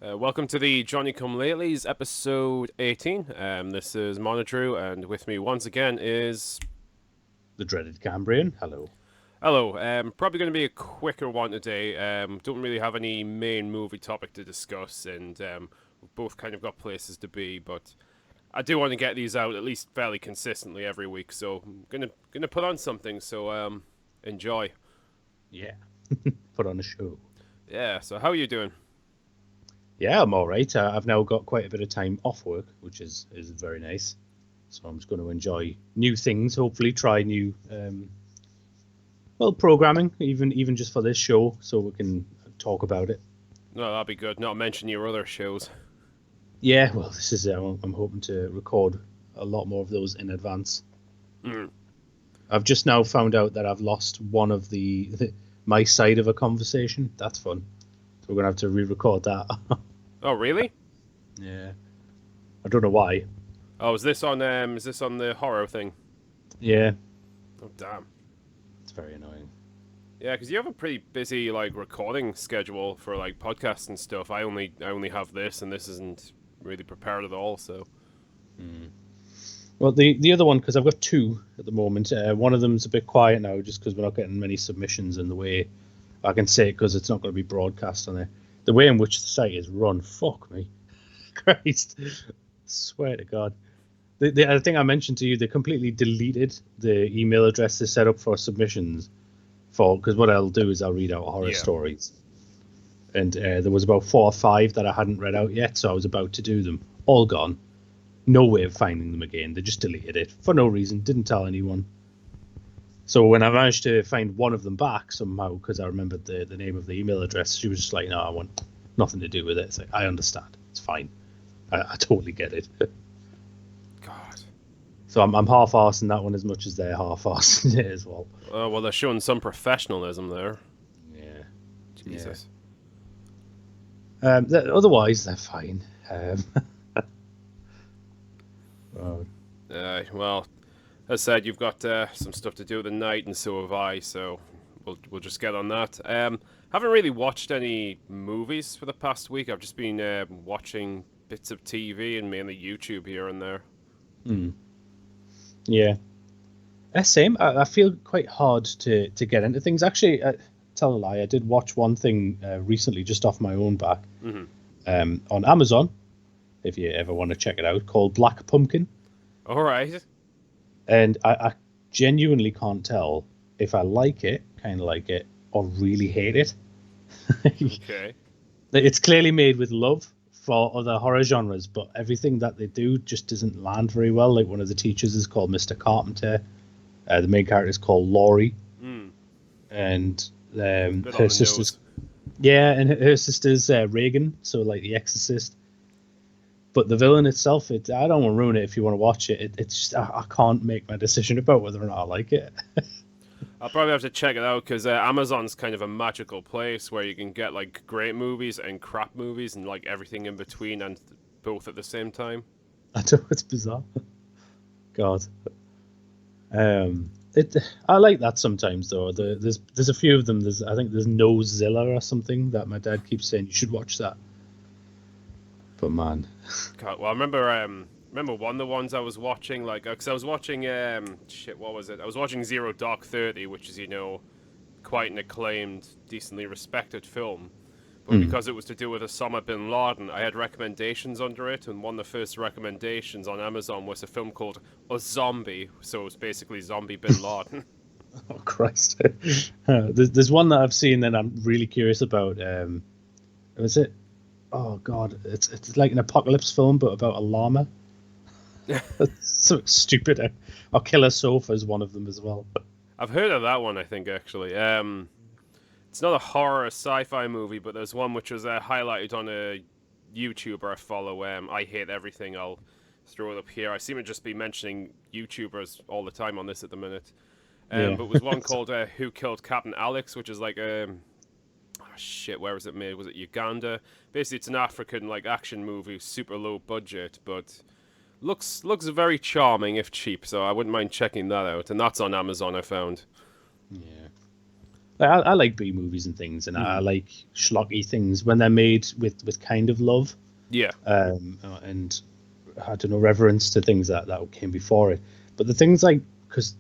Welcome to the Johnny Come Latelys, episode 18. This is Monadrew, and with me once again is... The dreaded Cambrian. Hello. Hello. Probably going to be a quicker one today. Don't really have any main movie topic to discuss, and we've both kind of got places to be, but I do want to get these out at least fairly consistently every week, so I'm gonna put on something, so enjoy. Yeah. Put on a show. Yeah, so how are you doing? Yeah, I'm all right. I've now got quite a bit of time off work, which is very nice. So I'm just going to enjoy new things. Hopefully, try new, programming, even just for this show, so we can talk about it. No, that'd be good. Not mention your other shows. Yeah, well, this is. I'm hoping to record a lot more of those in advance. Mm. I've just now found out that I've lost one of my side of a conversation. That's fun. So we're gonna have to re-record that. Oh, really? Yeah. I don't know why. Oh, is this on the horror thing? Yeah. Oh, damn. It's very annoying. Yeah, because you have a pretty busy recording schedule for podcasts and stuff. I only have this, and this isn't really prepared at all. So. Well, the other one, because I've got two at the moment. One of them's a bit quiet now, just because we're not getting many submissions. And the way I can say it, because it's not going to be broadcast on there. The way in which the site is run, fuck me, Christ, swear to God. I think I mentioned to you they completely deleted the email address they set up for submissions. Because what I'll do is I'll read out horror stories, and there was about 4 or 5 that I hadn't read out yet, so I was about to do them. All gone. No way of finding them again. They just deleted it for no reason. Didn't tell anyone. So when I managed to find one of them back somehow, because I remembered the name of the email address, she was just like, "No, I want nothing to do with it." It's like, I understand. It's fine. I totally get it. God. So I'm half-arsing that one as much as they're half-arsing it as well. Well, they're showing some professionalism there. Yeah. Jesus. Yeah. Otherwise, they're fine. Well, as I said, you've got some stuff to do tonight, and so have I. So we'll just get on that. Haven't really watched any movies for the past week. I've just been watching bits of TV and mainly YouTube here and there. Yeah. Same. I feel quite hard to get into things. Actually, tell a lie. I did watch one thing recently, just off my own back, on Amazon. If you ever want to check it out, called Black Pumpkin. All right. And I genuinely can't tell if I kind of like it, or really hate it. Okay. It's clearly made with love for other horror genres, but everything that they do just doesn't land very well. Like, one of the teachers is called Mr. Carpenter. The main character is called Laurie. And her sister's... Yeah, and her sister's Reagan, so like The Exorcist. But the villain itself, I don't want to ruin it if you want to watch it. It's just, I can't make my decision about whether or not I like it. I'll probably have to check it out, because Amazon's kind of a magical place where you can get great movies and crap movies and everything in between, and both at the same time. I know, it's bizarre. God. I like that sometimes though. There's a few of them. I think there's Nozilla or something that my dad keeps saying you should watch that. But man, God, well, I remember one of the ones I was watching, because I was watching what was it? I was watching Zero Dark 30, which is quite an acclaimed, decently respected film. But because it was to do with Osama bin Laden, I had recommendations under it, and one of the first recommendations on Amazon was a film called A Zombie, so it was basically Zombie bin Laden. Oh Christ! There's one that I've seen that I'm really curious about. Was it? Oh God! It's like an apocalypse film, but about a llama. That's so stupid. Or Killer Sofa is one of them as well. I've heard of that one, I think, actually. It's not a horror sci-fi movie, but there's one which was highlighted on a YouTuber I follow. I Hate Everything. I'll throw it up here. I seem to just be mentioning YouTubers all the time on this at the minute. But it was one called Who Killed Captain Alex, which is where was it made? Was it Uganda? Basically, it's an African action movie, super low budget, but looks very charming if cheap. So I wouldn't mind checking that out, and that's on Amazon, I found. Yeah. I like B movies and things, and I like schlocky things when they're made with kind of love, Yeah. and I don't know, reverence to things that came before it. But the things like, because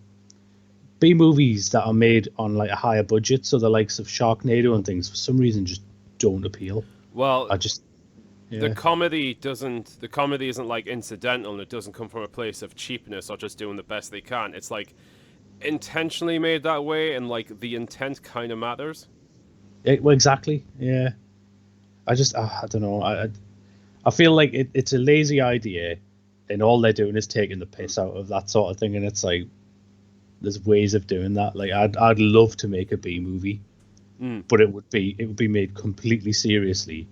B movies that are made on like a higher budget, so the likes of Sharknado and things, for some reason just don't appeal. Well, Yeah. the comedy isn't like incidental, and it doesn't come from a place of cheapness or just doing the best they can. It's like intentionally made that way, and like the intent kind of matters. Well, exactly. Yeah. I don't know. I feel like it's a lazy idea, and all they're doing is taking the piss out of that sort of thing. And it's like, there's ways of doing that. Like, I'd love to make a B movie, but it would be made completely seriously.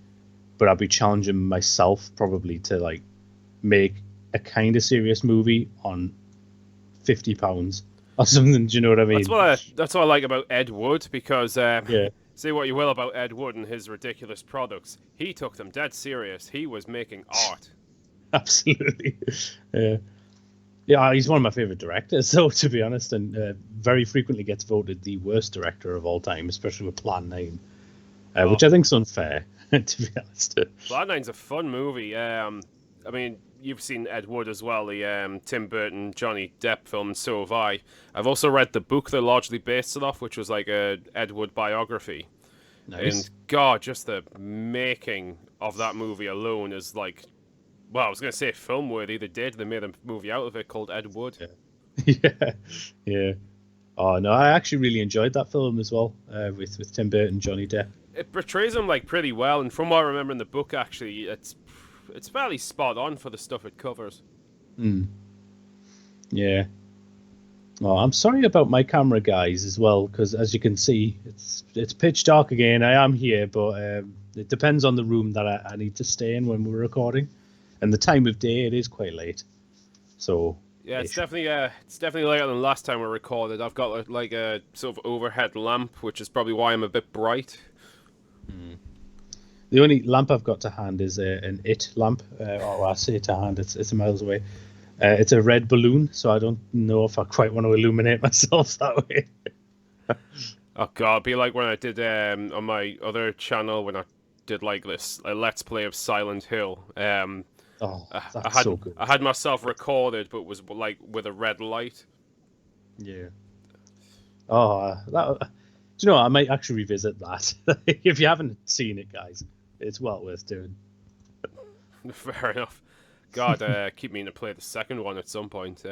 But I'd be challenging myself probably to like make a kind of serious movie on £50 or something. Do you know what I mean? That's what I like about Ed Wood, because Yeah. say what you will about Ed Wood and his ridiculous products, he took them dead serious. He was making art. Absolutely. Yeah. Yeah, he's one of my favorite directors, though, to be honest, and very frequently gets voted the worst director of all time, especially with Plan 9, which I think is unfair, to be honest. Plan 9's a fun movie. I mean, you've seen Ed Wood as well, the Tim Burton, Johnny Depp film, and so have I. I've also read the book they're largely based it off, which was like a Ed Wood biography. Nice. And God, just the making of that movie alone is like, well, I was going to say film worthy. They made a movie out of it called Ed Wood. Yeah. Oh no, I actually really enjoyed that film as well, with Tim Burton, Johnny Depp. It portrays him like pretty well, and from what I remember in the book, actually, it's fairly spot on for the stuff it covers. Yeah. Oh, I'm sorry about my camera, guys, as well, because as you can see, it's pitch dark again. I am here, but it depends on the room that I need to stay in when we're recording, and the time of day. It is quite late, so yeah, it's definitely later than last time we recorded. I've got like a sort of overhead lamp, which is probably why I'm a bit bright. The only lamp I've got to hand is an IT lamp. Or I say to hand, it's miles away. It's a red balloon, so I don't know if I quite want to illuminate myself that way. Oh God, it'd be like when I did on my other channel when I did like a Let's Play of Silent Hill. That's so good. I had myself recorded, but was like with a red light. Yeah. Oh, do you know what? I might actually revisit that. If you haven't seen it, guys, it's well worth doing. Fair enough. God, keep meaning to play the second one at some point.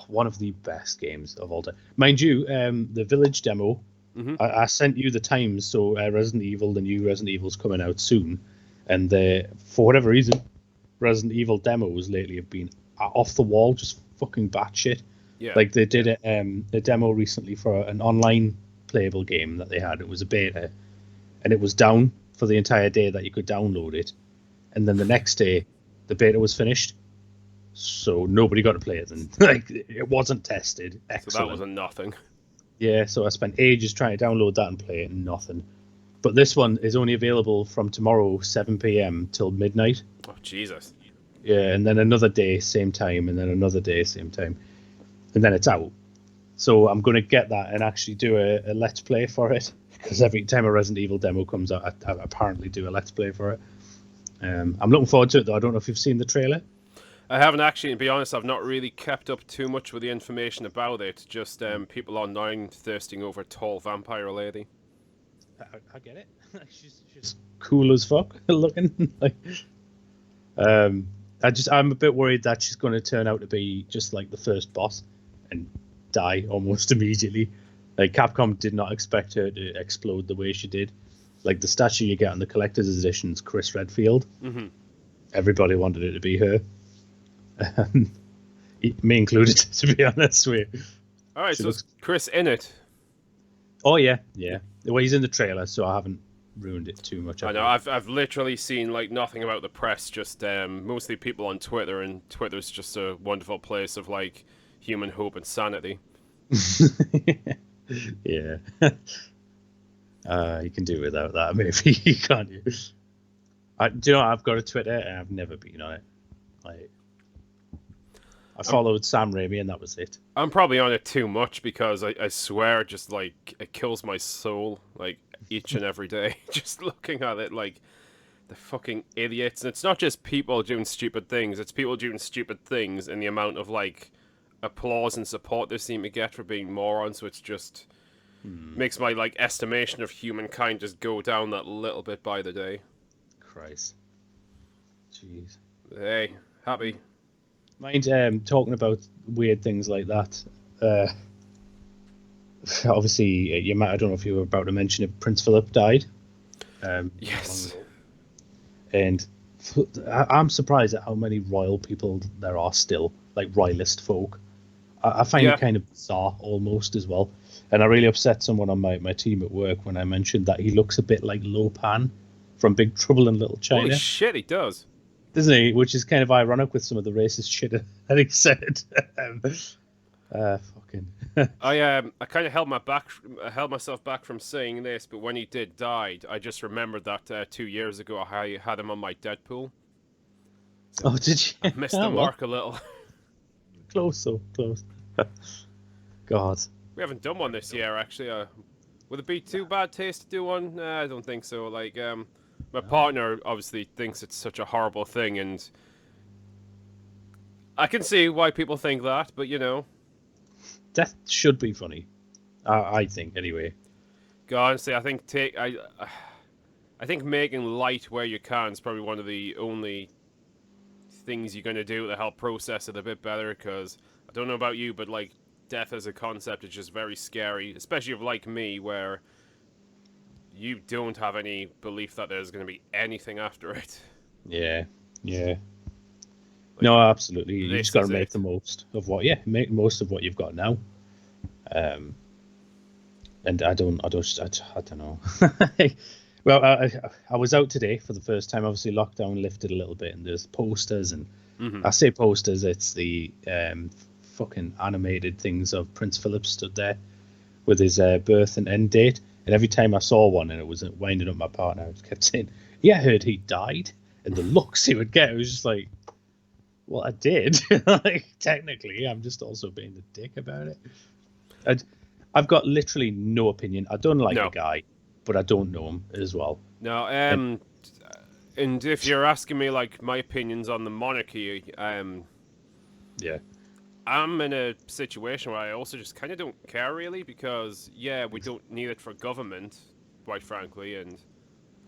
One of the best games of all time. Mind you, the Village demo, I sent you the times, so Resident Evil, the new Resident Evil's coming out soon, and for whatever reason, Resident Evil demos lately have been off the wall, just fucking batshit. Yeah. Like they did a demo recently for an online playable game that they had. It was a beta, and it was down for the entire day that you could download it, and then the next day the beta was finished, so nobody got to play it. And like it wasn't tested. Excellent. So that was a nothing. Yeah, so I spent ages trying to download that and play it, and nothing. But this one is only available from tomorrow 7 p.m. till midnight. Oh Jesus. Yeah, and then another day, same time, and then another day, same time, and then it's out. So I'm going to get that and actually do a Let's Play for it, because every time a Resident Evil demo comes out, I apparently do a Let's Play for it. I'm looking forward to it, though. I don't know if you've seen the trailer. I haven't actually, to be honest. I've not really kept up too much with the information about it. Just people online thirsting over a tall vampire lady. I get it. She's cool as fuck looking. Like, I'm a bit worried that she's going to turn out to be just like the first boss and die almost immediately. Like Capcom did not expect her to explode the way she did. Like the statue you get on the collector's editions, Chris Redfield. Everybody wanted it to be her. Me included, to be honest with you. All right, so is Chris in it? Oh yeah. Well, he's in the trailer, so I haven't ruined it too much. I know. I've literally seen like nothing about the press. Just mostly people on Twitter, and Twitter's just a wonderful place of like human hope and sanity. Yeah. You can do without that, maybe, can't you? Do you know, I've got a Twitter and I've never been on it. I followed Sam Raimi, and that was it. I'm probably on it too much because I swear, just like it kills my soul, like each and every day, just looking at it, like the fucking idiots. And it's not just people doing stupid things; it's people doing stupid things, and the amount of like applause and support they seem to get for being morons. So it's just makes my like estimation of humankind just go down that little bit by the day. Christ, jeez. Hey, happy. Mind talking about weird things like that. Obviously, you might. I don't know if you were about to mention it. Prince Philip died. Yes. And I'm surprised at how many royal people there are still, like royalist folk. I find it kind of bizarre almost as well. And I really upset someone on my team at work when I mentioned that he looks a bit like Lopan from Big Trouble in Little China. Holy shit, he does. Doesn't he? Which is kind of ironic with some of the racist shit that he said. Fucking. I kind of held myself back from saying this, but when he did die, I just remembered that 2 years ago I had him on my Deadpool. Oh, did you? I missed the mark a little. Close. God. We haven't done one this year, actually. Would it be too bad taste to do one? Nah, I don't think so. Like, my partner obviously thinks it's such a horrible thing, and I can see why people think that, but you know. Death should be funny. I think, anyway. Honestly, I think I think making light where you can is probably one of the only things you're going to do to help process it a bit better, because I don't know about you, but like death as a concept is just very scary, especially if like me, where you don't have any belief that there's going to be anything after it. Yeah. Like, no, absolutely. You just got to make the most of make the most of what you've got now. And I don't know. Well, I was out today for the first time. Obviously, lockdown lifted a little bit, and there's posters, and I say posters. It's the fucking animated things of Prince Philip stood there with his birth and end date. And every time I saw one, and it was winding up my partner, I just kept saying, "Yeah, I heard he died." And the looks he would get, it was just like, well, I did. Like, technically, I'm just also being the dick about it. I've got literally no opinion. I don't like the guy, but I don't know him as well. No, and if you're asking me like my opinions on the monarchy, yeah, I'm in a situation where I also just kind of don't care really, because we don't need it for government, quite frankly, and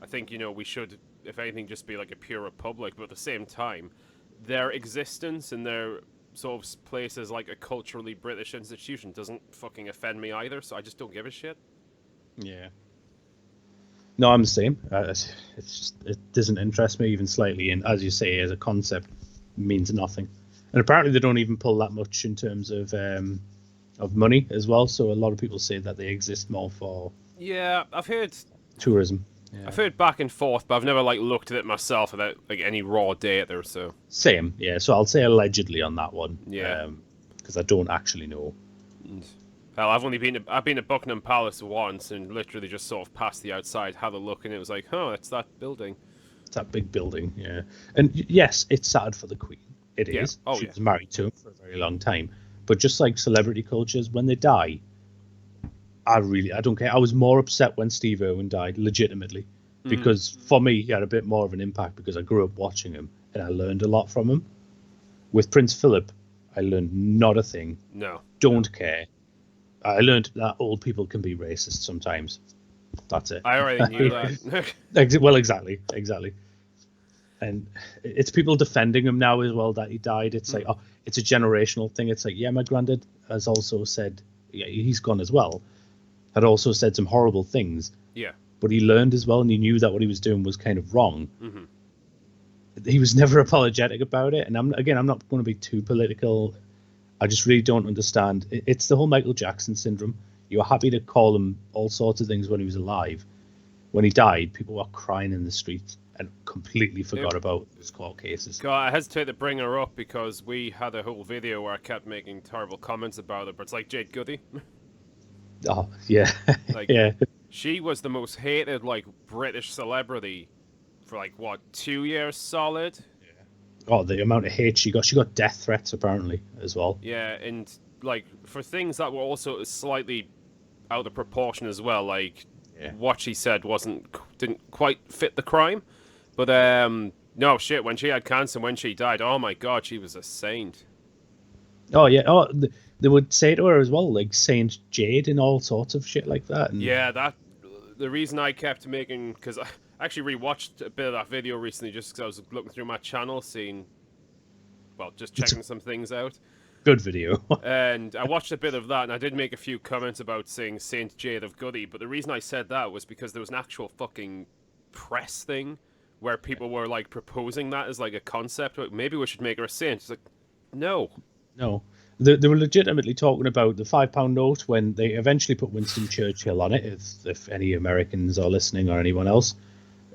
I think, you know, we should, if anything, just be like a pure republic. But at the same time, their existence and their sort of places like a culturally British institution doesn't fucking offend me either, so I just don't give a shit. Yeah. No, I'm the same. It's just, it doesn't interest me even slightly, and as you say, as a concept, means nothing. And apparently, they don't even pull that much in terms of money as well. So a lot of people say that they exist more for I've heard tourism. Yeah. I've heard back and forth, but I've never like looked at it myself without like any raw data. So same, yeah. So I'll say allegedly on that one, yeah, because I don't actually know. Hell, I've been to Buckingham Palace once, and literally just sort of passed the outside, had a look, and it was like, oh, it's that building. It's that big building, yeah. And yes, it's sad for the Queen. It is. Oh, she was married to him for a very long time. But just like celebrity cultures, when they die, I don't care. I was more upset when Steve Irwin died, legitimately, because for me, he had a bit more of an impact because I grew up watching him and I learned a lot from him. With Prince Philip, I learned not a thing. No. Don't care. I learned that old people can be racist sometimes. That's it. I already knew that. Well, exactly. And it's people defending him now as well that he died. It's like, oh, it's a generational thing. It's like, yeah, my granddad has also said, yeah, he's gone as well, had also said some horrible things. Yeah. But he learned as well, and he knew that what he was doing was kind of wrong. He was never apologetic about it. And I'm not going to be too political. I just really don't understand. It's the whole Michael Jackson syndrome. You were happy to call him all sorts of things when he was alive. When he died, people were crying in the streets and completely forgot about his court cases. God, I hesitate to bring her up because we had a whole video where I kept making terrible comments about it, but it's like Jade Goody. Oh, yeah. Like, yeah. She was the most hated, like, British celebrity for, like, what, 2 years solid? Oh, the amount of hate she got death threats apparently as well. Yeah, and like for things that were also slightly out of proportion as well, like Yeah. what she said didn't quite fit the crime. But no shit, when she had cancer, when she died, oh my god, she was a saint. Oh yeah. Oh, they would say to her as well, like Saint Jade and all sorts of shit like that. And Yeah, the reason I kept making, because I actually rewatched a bit of that video recently just because I was looking through my channel, just it's checking a some things out. good video. And I watched a bit of that, and I did make a few comments about saying Saint Jade of Goody, but the reason I said that was because there was an actual fucking press thing where people were like proposing that as like a concept. Like, maybe we should make her a saint. It's like, no. No, they were legitimately talking about the £5 note when they eventually put Winston Churchill on it. If any Americans are listening or anyone else,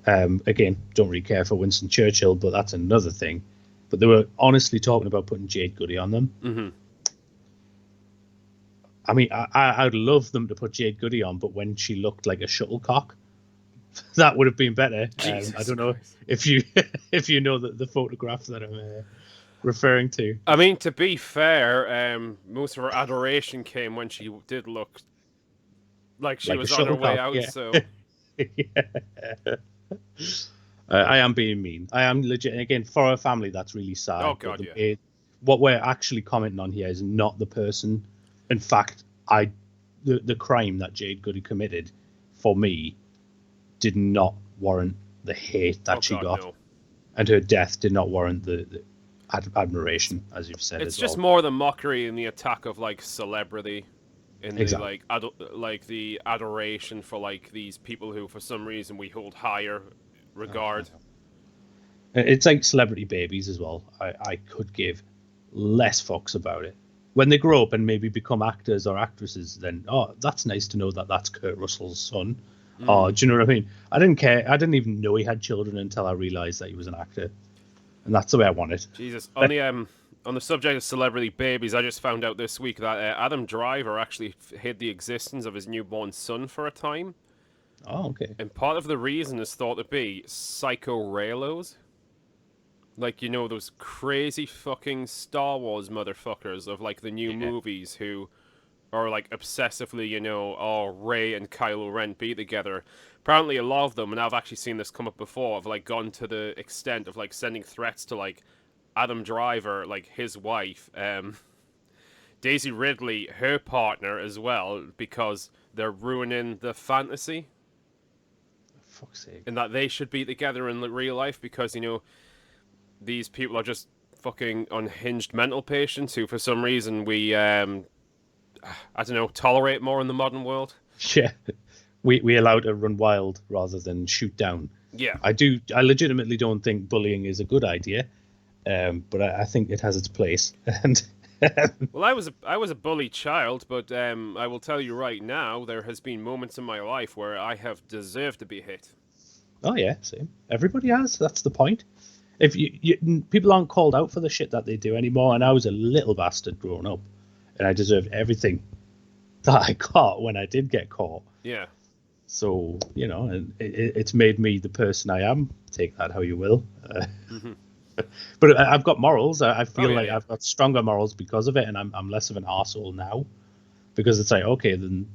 again, don't really care for Winston Churchill, but that's another thing. But they were honestly talking about putting Jade Goody on them. Mm-hmm. I mean, I'd love them to put Jade Goody on, but when she looked like a shuttlecock, that would have been better. I don't know if you know the photograph that I'm referring to. I mean, to be fair, most of her adoration came when she did look like she was on her way out. Yeah. So Yeah. I am being mean. I am legit. And again, for our family, that's really sad. Oh god, yeah. What we're actually commenting on here is not the person. In fact, the crime that Jade Goody committed, for me, did not warrant the hate that she got, no. And her death did not warrant the admiration, as you've said. It's just more the mockery and the attack of like celebrity, and Exactly. the the adoration for like these people who, for some reason, we hold higher regard. It's like celebrity babies as well. I could give less fucks about it. When they grow up and maybe become actors or actresses, then, oh, that's nice to know that that's Kurt Russell's son. Oh, do you know what I mean? I didn't care. I didn't even know he had children until I realised that he was an actor. And that's the way I want it. Jesus. On the subject of celebrity babies, I just found out this week that Adam Driver actually hid the existence of his newborn son for a time. Oh, okay. And part of the reason is thought to be psycho Raylos. Like, you know, those crazy fucking Star Wars motherfuckers of, like, the new movies who are, like, obsessively, you know, oh, Rey and Kylo Ren be together. Apparently a lot of them, and I've actually seen this come up before, have, like, gone to the extent of, like, sending threats to, like, Adam Driver, like, his wife, Daisy Ridley, her partner as well, because they're ruining the fantasy. For fuck's sake. And that they should be together in real life because, you know, these people are just fucking unhinged mental patients who, for some reason, we, I don't know, tolerate more in the modern world. Yeah. We allow to run wild rather than shoot down. Yeah. I legitimately don't think bullying is a good idea, but I think it has its place. And well, I was a bullied child, but I will tell you right now, there has been moments in my life where I have deserved to be hit. oh yeah, same. Everybody has. That's the point. If people aren't called out for the shit that they do anymore, and I was a little bastard growing up, and I deserved everything that I got when I did get caught. Yeah. So, you know, and it's made me the person I am. Take that how you will. But I've got morals. I feel I've got stronger morals because of it, and I'm less of an arsehole now. Because it's like, okay, then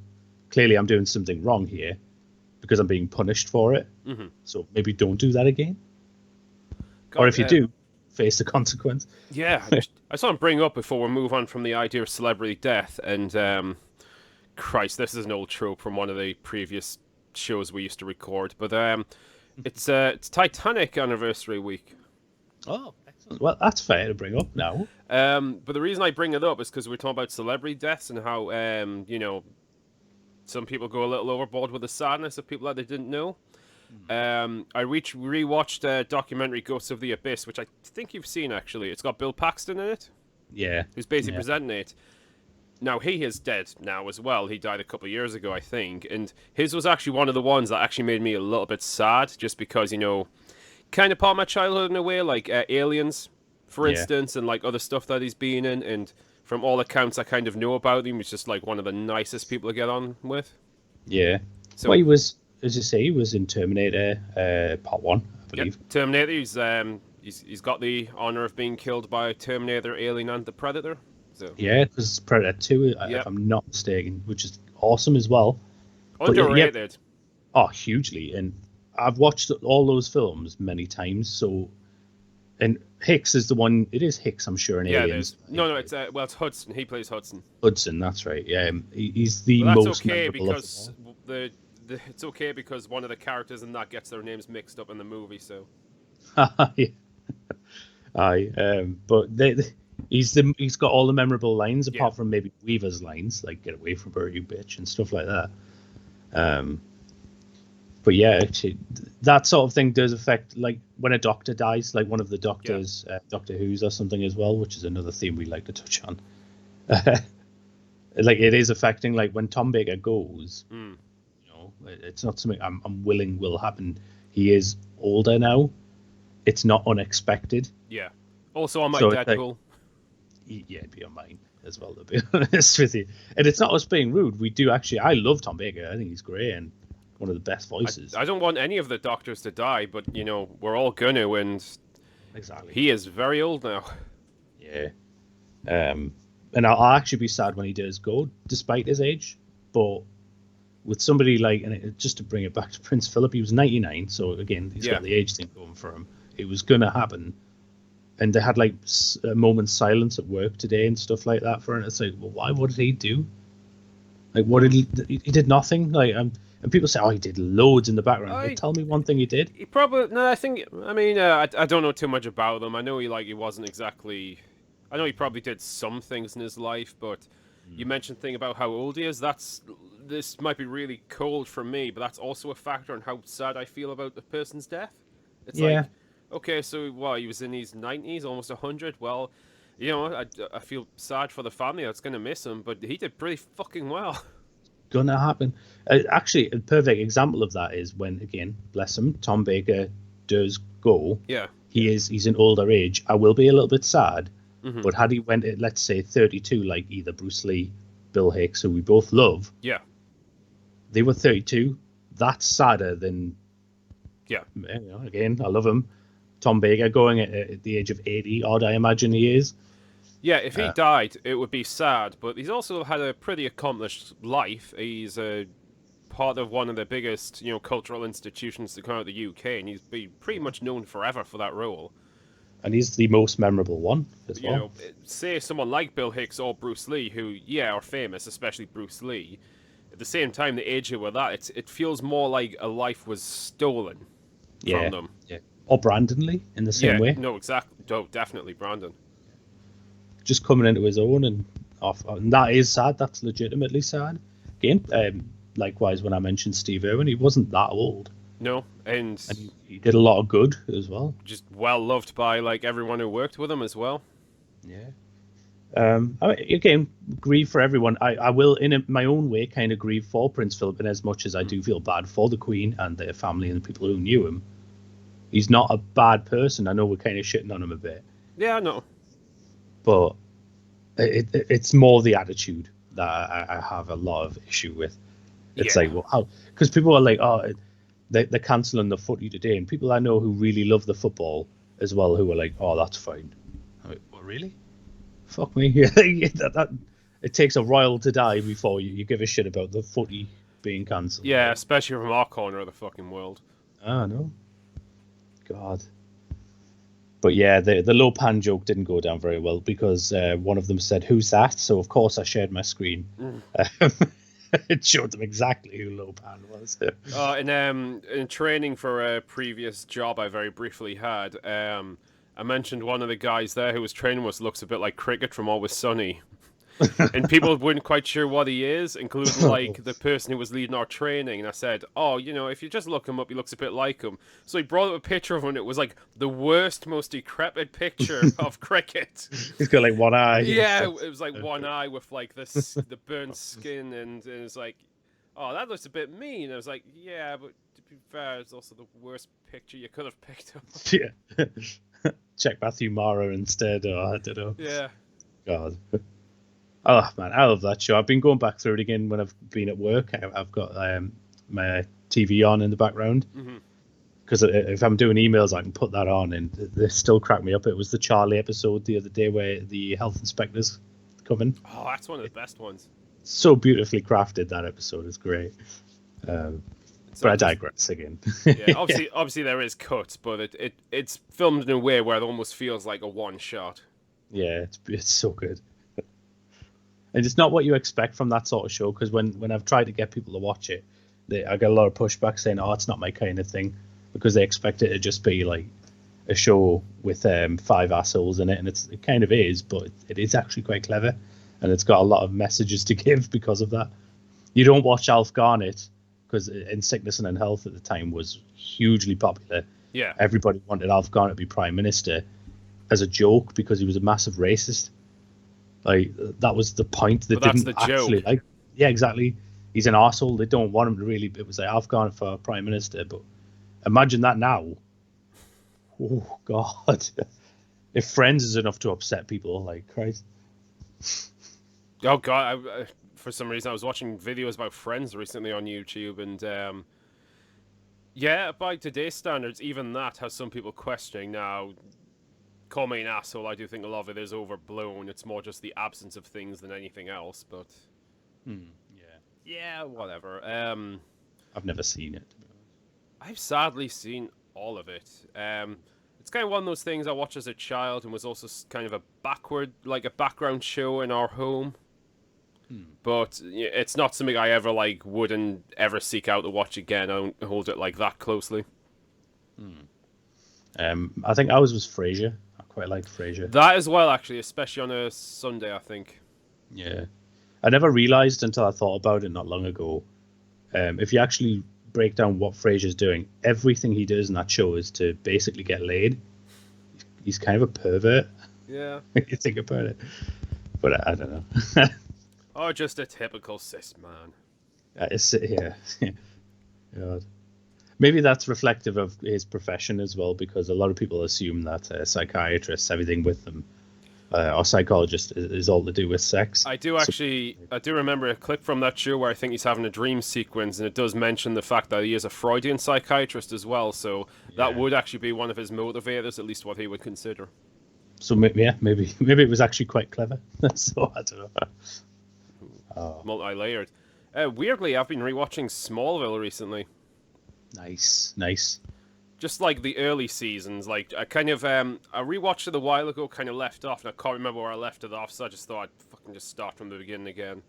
clearly I'm doing something wrong here because I'm being punished for it. Mm-hmm. So maybe don't do that again. God, or if you do, face the consequence. Yeah. I just want to bring up before we move on from the idea of celebrity death, and Christ, this is an old trope from one of the previous shows we used to record, but it's Titanic anniversary week. Oh, excellent. Well, that's fair to bring up now. But the reason I bring it up is because we're talking about celebrity deaths and how, you know, some people go a little overboard with the sadness of people that they didn't know. I rewatched a documentary, Ghosts of the Abyss, which I think you've seen, actually. It's got Bill Paxton in it. Yeah. Who's basically presenting it. Now, he is dead now as well. He died a couple of years ago, I think. And his was actually one of the ones that actually made me a little bit sad, just because, you know, kind of part of my childhood in a way, like Aliens, for instance, and like other stuff that he's been in. And from all accounts I kind of know about him, he's just like one of the nicest people to get on with. Yeah. So, well, he was, as you say, he was in Terminator Part 1, I believe. Terminator, he's He's got the honor of being killed by Terminator, Alien, and the Predator. So Yeah, because Predator 2, if yep, I'm not mistaken, which is awesome as well. But yeah, underrated. oh, hugely. And I've watched all those films many times. So, and Hicks is the one. It is Hicks, I'm sure, in Yeah, it Aliens. is. No, it's it's Hudson. He plays Hudson. Hudson. That's right. Yeah, he's the But that's most okay memorable of them because all. it's okay because one of the characters in that gets their names mixed up in the movie. So Yeah. Aye, but he's got all the memorable lines yeah, apart from maybe Weaver's lines like "Get away from her, you bitch" and stuff like that. But yeah, that sort of thing does affect, like when a doctor dies, like one of the doctors, Doctor Who's or something as well, which is another theme we like to touch on. Like it is affecting, like when Tom Baker goes, mm. you know, it's not something I'm willing will happen. He is older now. It's not unexpected. Yeah. Also on my So it's like, Deadpool. yeah, it'd be on mine as well, to be honest with you. And it's not us being rude. We do actually. I love Tom Baker. I think he's great and one of the best voices. I don't want any of the doctors to die, but you know we're all gonna, and Exactly. he is very old now. Yeah. And I'll actually be sad when he does go, despite his age. But with somebody like, and just to bring it back to Prince Philip, he was 99, so again, he's got the age thing going for him. It was gonna happen, and they had like a moment's silence at work today and stuff like that for him. It's like, well, why? What did he do? Like, what did he? He did nothing. Like, and people say, oh, he did loads in the background. Like, tell me one thing he did. He probably no. I mean, I don't know too much about him. I know he wasn't exactly. I know he probably did some things in his life, but you mentioned thing about how old he is. This might be really cold for me, but that's also a factor in how sad I feel about the person's death. It's like, okay, so he was in his 90s, almost 100. Well, you know, I feel sad for the family that's gonna miss him, but he did pretty fucking well. Gonna happen. Actually, a perfect example of that is when, again, bless him, Tom Baker does go. Yeah. He's an older age. I will be a little bit sad, Mm-hmm. but had he went at, let's say, 32, like either Bruce Lee, Bill Hicks, who we both love, Yeah. they were 32. That's sadder than, Yeah. you know, again, I love him. Tom Baker going at the age of 80 odd, I imagine he is. Yeah, if he died, it would be sad, but he's also had a pretty accomplished life. He's a part of one of the biggest, you know, cultural institutions to come out of the UK, and he's been pretty much known forever for that role. And he's the most memorable one as well. You know, say someone like Bill Hicks or Bruce Lee, who, are famous, especially Bruce Lee. At the same time, the age with that, it feels more like a life was stolen from them. Yeah. Or Brandon Lee in the same way. No, exactly. No, definitely Brandon. Just coming into his own and off, and that is sad. That's legitimately sad. Again, likewise, when I mentioned Steve Irwin, he wasn't that old. No, and he did a lot of good as well. Just well loved by like everyone who worked with him as well. Yeah. I mean, again, grieve for everyone. I will, in my own way, kind of grieve for Prince Philip, in as much as I do feel bad for the Queen and their family and the people who knew him. He's not a bad person. I know we're kind of shitting on him a bit. Yeah, I know. But it's more the attitude that I have a lot of issue with. It's like, well, how? Because people are like, oh, they're cancelling the footy today, and people I know who really love the football as well, who are like, oh, that's fine. I'm like, well, really? Fuck me. It takes a royal to die before you give a shit about the footy being cancelled. Yeah, especially from our corner of the fucking world. Ah, no. God. But yeah, the Lopan joke didn't go down very well because one of them said, "Who's that?" So of course I shared my screen. It showed them exactly who Lopan was. In training for a previous job I very briefly had, I mentioned one of the guys there who was training us looks a bit like Cricket from Always Sunny. And people weren't quite sure what he is, including like the person who was leading our training. And I said, oh, you know, if you just look him up, he looks a bit like him. So he brought up a picture of him, and it was like the worst, most decrepit picture of Cricket. He's got like one eye. Yeah, it was like one eye with like this the burnt skin, and it was like, oh, that looks a bit mean. I was like, yeah, but to be fair, it's also the worst picture you could have picked up. Yeah. Check Matthew Mara instead, or I don't know. Yeah. God. Oh man, I love that show. I've been going back through it again when I've been at work. I've got my TV on in the background because if I'm doing emails, I can put that on, and they still crack me up. It was the Charlie episode the other day where the health inspectors come in. Oh, that's one of the best ones. So beautifully crafted, that episode is great. But I digress again. Yeah, obviously there is cuts, but it's filmed in a way where it almost feels like a one shot. Yeah, it's so good. And it's not what you expect from that sort of show, because when I've tried to get people to watch it, I get a lot of pushback saying, "Oh, it's not my kind of thing," because they expect it to just be like a show with 5 assholes in it, and it kind of is, but it is actually quite clever, and it's got a lot of messages to give because of that. You don't watch Alf Garnett, because In Sickness and in Health at the time was hugely popular. Yeah. Everybody wanted Alf Garnett to be Prime Minister as a joke because he was a massive racist. Like, that was the point. They didn't actually like. Yeah, exactly. He's an arsehole. They don't want him to really. It was like Alf Garnett for Prime Minister, but imagine that now. Oh, God. If Friends is enough to upset people, like, Christ. Oh, God. For some reason, I was watching videos about Friends recently on YouTube, and yeah, by today's standards, even that has some people questioning. Now, call me an asshole, I do think a lot of it is overblown. It's more just the absence of things than anything else, but yeah, whatever. I've never seen it. I've sadly seen all of it. It's kind of one of those things I watched as a child and was also kind of a background show in our home. But it's not something I ever wouldn't ever seek out to watch again. I don't hold it like that closely. I think ours was Frasier. I quite liked Frasier. That as well, actually, especially on a Sunday, I think. Yeah. I never realised until I thought about it not long ago. If you actually break down what Frasier's doing, everything he does in that show is to basically get laid. He's kind of a pervert. Yeah. You think about it. But I don't know. Oh, just a typical cis man. Yeah. God. Maybe that's reflective of his profession as well, because a lot of people assume that psychiatrists, everything with them, or psychologists, is all to do with sex. I do remember a clip from that show where I think he's having a dream sequence, and it does mention the fact that he is a Freudian psychiatrist as well, so that would actually be one of his motivators, at least what he would consider. So maybe it was actually quite clever. So I don't know. Oh. Multi-layered. Weirdly, I've been rewatching Smallville recently. Nice. Just like the early seasons, I rewatched it a while ago, kind of left off, and I can't remember where I left it off, so I just thought I'd fucking just start from the beginning again.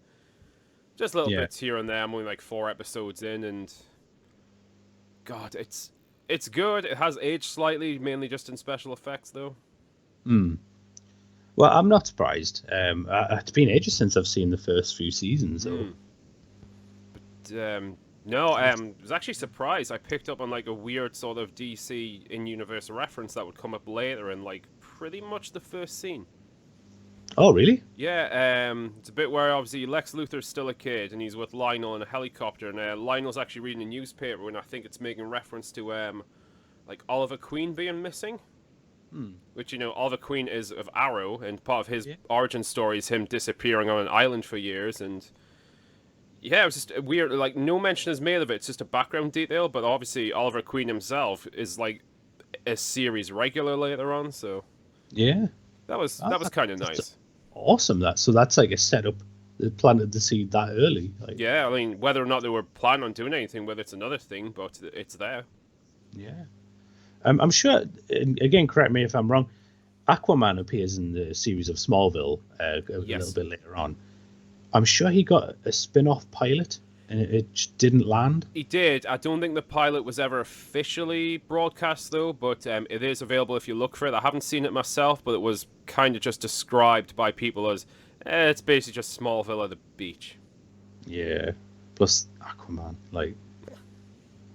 Just little bits here and there. I'm only 4 episodes in, and God, it's good. It has aged slightly, mainly just in special effects, though. Well, I'm not surprised. It's been ages since I've seen the first few seasons, though. But, no, I was actually surprised. I picked up on a weird sort of DC in-universe reference that would come up later in pretty much the first scene. Oh, really? Yeah, it's a bit where obviously Lex Luthor's still a kid and he's with Lionel in a helicopter, and Lionel's actually reading a newspaper, and I think it's making reference to Oliver Queen being missing. Which, Oliver Queen is of Arrow, and part of his origin story is him disappearing on an island for years, and yeah, it was just weird, no mention is made of it, it's just a background detail, but obviously Oliver Queen himself is a series regular later on, so yeah, that was kind of nice. Awesome, so that's a setup. They planted the seed that early. Yeah, I mean, whether or not they were planning on doing anything with it's another thing, but it's there. Yeah. I'm sure, again, correct me if I'm wrong, Aquaman appears in the series of Smallville a little bit later on. I'm sure he got a spin-off pilot, and it just didn't land. He did. I don't think the pilot was ever officially broadcast, though, but it is available if you look for it. I haven't seen it myself, but it was kind of just described by people as, it's basically just Smallville at the beach. Yeah, plus Aquaman,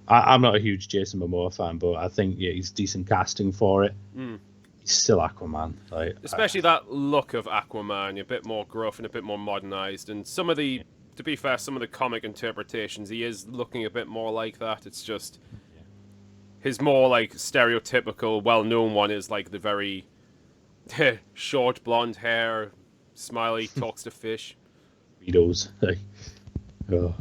I'm not a huge Jason Momoa fan, but I think he's decent casting for it. He's still Aquaman, especially that look of Aquaman, a bit more gruff and a bit more modernized. And some of the, to be fair, some of the comic interpretations, he is looking a bit more like that. It's just his more stereotypical, well-known one is the very short blonde hair, smiley, talks to fish. Burritos, oh.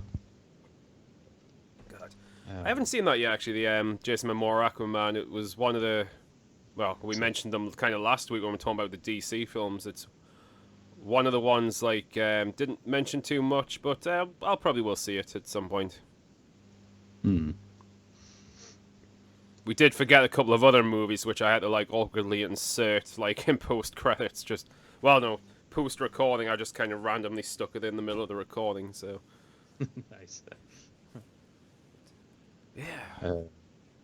I haven't seen that yet, actually. The Jason Momoa Aquaman. It was one of the. Well, we mentioned them kind of last week when we were talking about the DC films. It's one of the ones didn't mention too much, but I'll probably will see it at some point. We did forget a couple of other movies which I had to awkwardly insert in post credits. Post recording. I just kind of randomly stuck it in the middle of the recording. So Nice. yeah,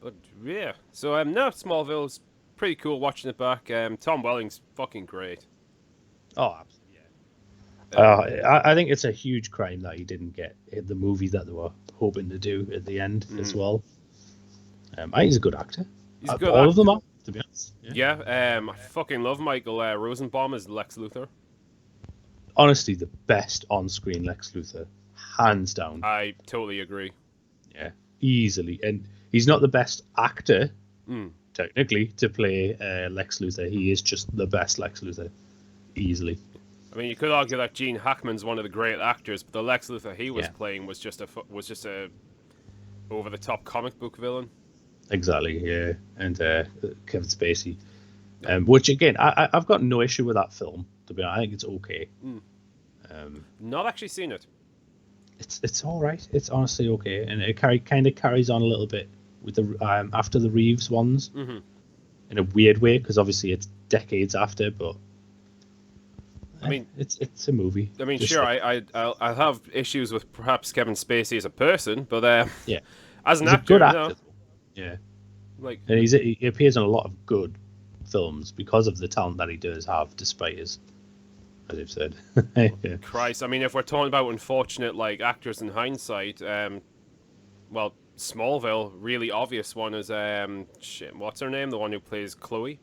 but yeah. So no, Smallville's pretty cool watching it back. Tom Welling's fucking great. Oh, absolutely. Yeah. I think it's a huge crime that he didn't get the movie that they were hoping to do at the end as well. I think he's a good actor. He's a good all actor. of them are, to be honest. Yeah. I fucking love Michael Rosenbaum as Lex Luthor. Honestly, the best on-screen Lex Luthor, hands down. I totally agree. Yeah, easily. And he's not the best actor, technically, to play Lex Luthor. He is just the best Lex Luthor, easily. I mean, you could argue that Gene Hackman's one of the great actors, but the Lex Luthor he was playing was just a over-the-top comic book villain. Exactly, yeah. And Kevin Spacey. Which, again, I've got no issue with that film, to be honest. I think it's okay. Not actually seen it. It's all right. It's honestly okay. And it kind of carries on a little bit with the after the Reeves ones. In a weird way, because obviously it's decades after, but... I mean, it's a movie. I mean, sure, I'll have issues with perhaps Kevin Spacey as a person, but as an actor, a good actor. Yeah, and he appears in a lot of good films because of the talent that he does have, despite his, as you've said. Yeah. Christ, I mean, if we're talking about unfortunate actors in hindsight, Smallville, really obvious one is what's her name? The one who plays Chloe.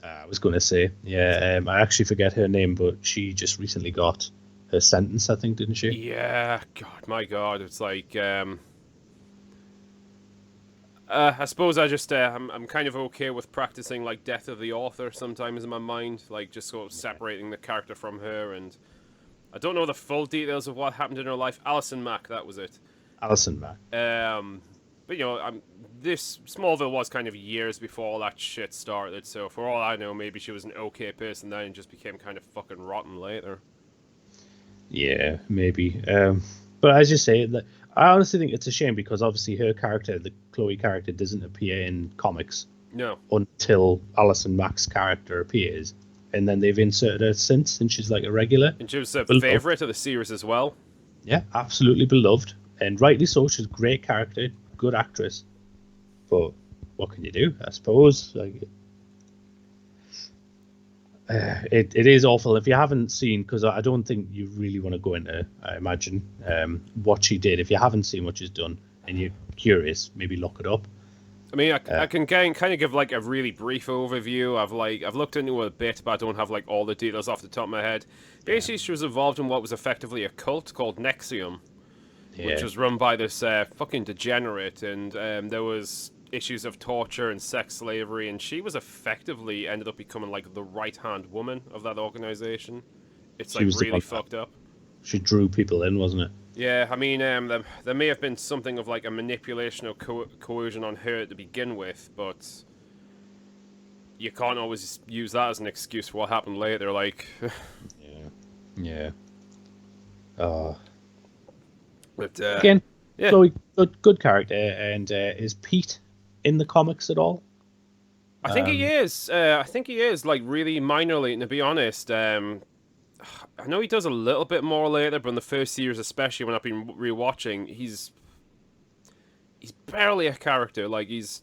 I was going to say, I actually forget her name, but she just recently got her sentence, I think, didn't she? Yeah, my God, it's I suppose I'm kind of okay with practicing death of the author sometimes in my mind, just sort of separating the character from her, and I don't know the full details of what happened in her life. Alison Mack, that was it. Alison Mack. But this Smallville was kind of years before all that shit started, so for all I know, maybe she was an okay person then and just became kind of fucking rotten later. Yeah, maybe. But as you say, I honestly think it's a shame because obviously her character, the Chloe character, doesn't appear in comics. No. Until Alison Mack's character appears, and then they've inserted her since, and she's a regular. And she was a favourite of the series as well. Yeah, absolutely beloved, and rightly so. She's a great character, good actress. But what can you do? I suppose it is awful if you haven't seen, because I don't think you really want to go into, I imagine, what she did. If you haven't seen what she's done and you're curious, maybe look it up. I mean, I can kind of give a really brief overview. I've looked into it a bit, but I don't have all the details off the top of my head. Basically, she was involved in what was effectively a cult called Nexium, which was run by this fucking degenerate, and there was issues of torture and sex slavery, and she was effectively ended up becoming the right-hand woman of that organization. It's really fucked up. She drew people in, wasn't it? Yeah, I mean, there may have been something of a manipulation or coercion on her to begin with, but you can't always use that as an excuse for what happened later. Yeah. But again, Chloe, good character, and is Pete in the comics at all? I think he is. Really minorly, and to be honest. I know he does a little bit more later, but in the first series, especially when I've been rewatching, he's barely a character. He's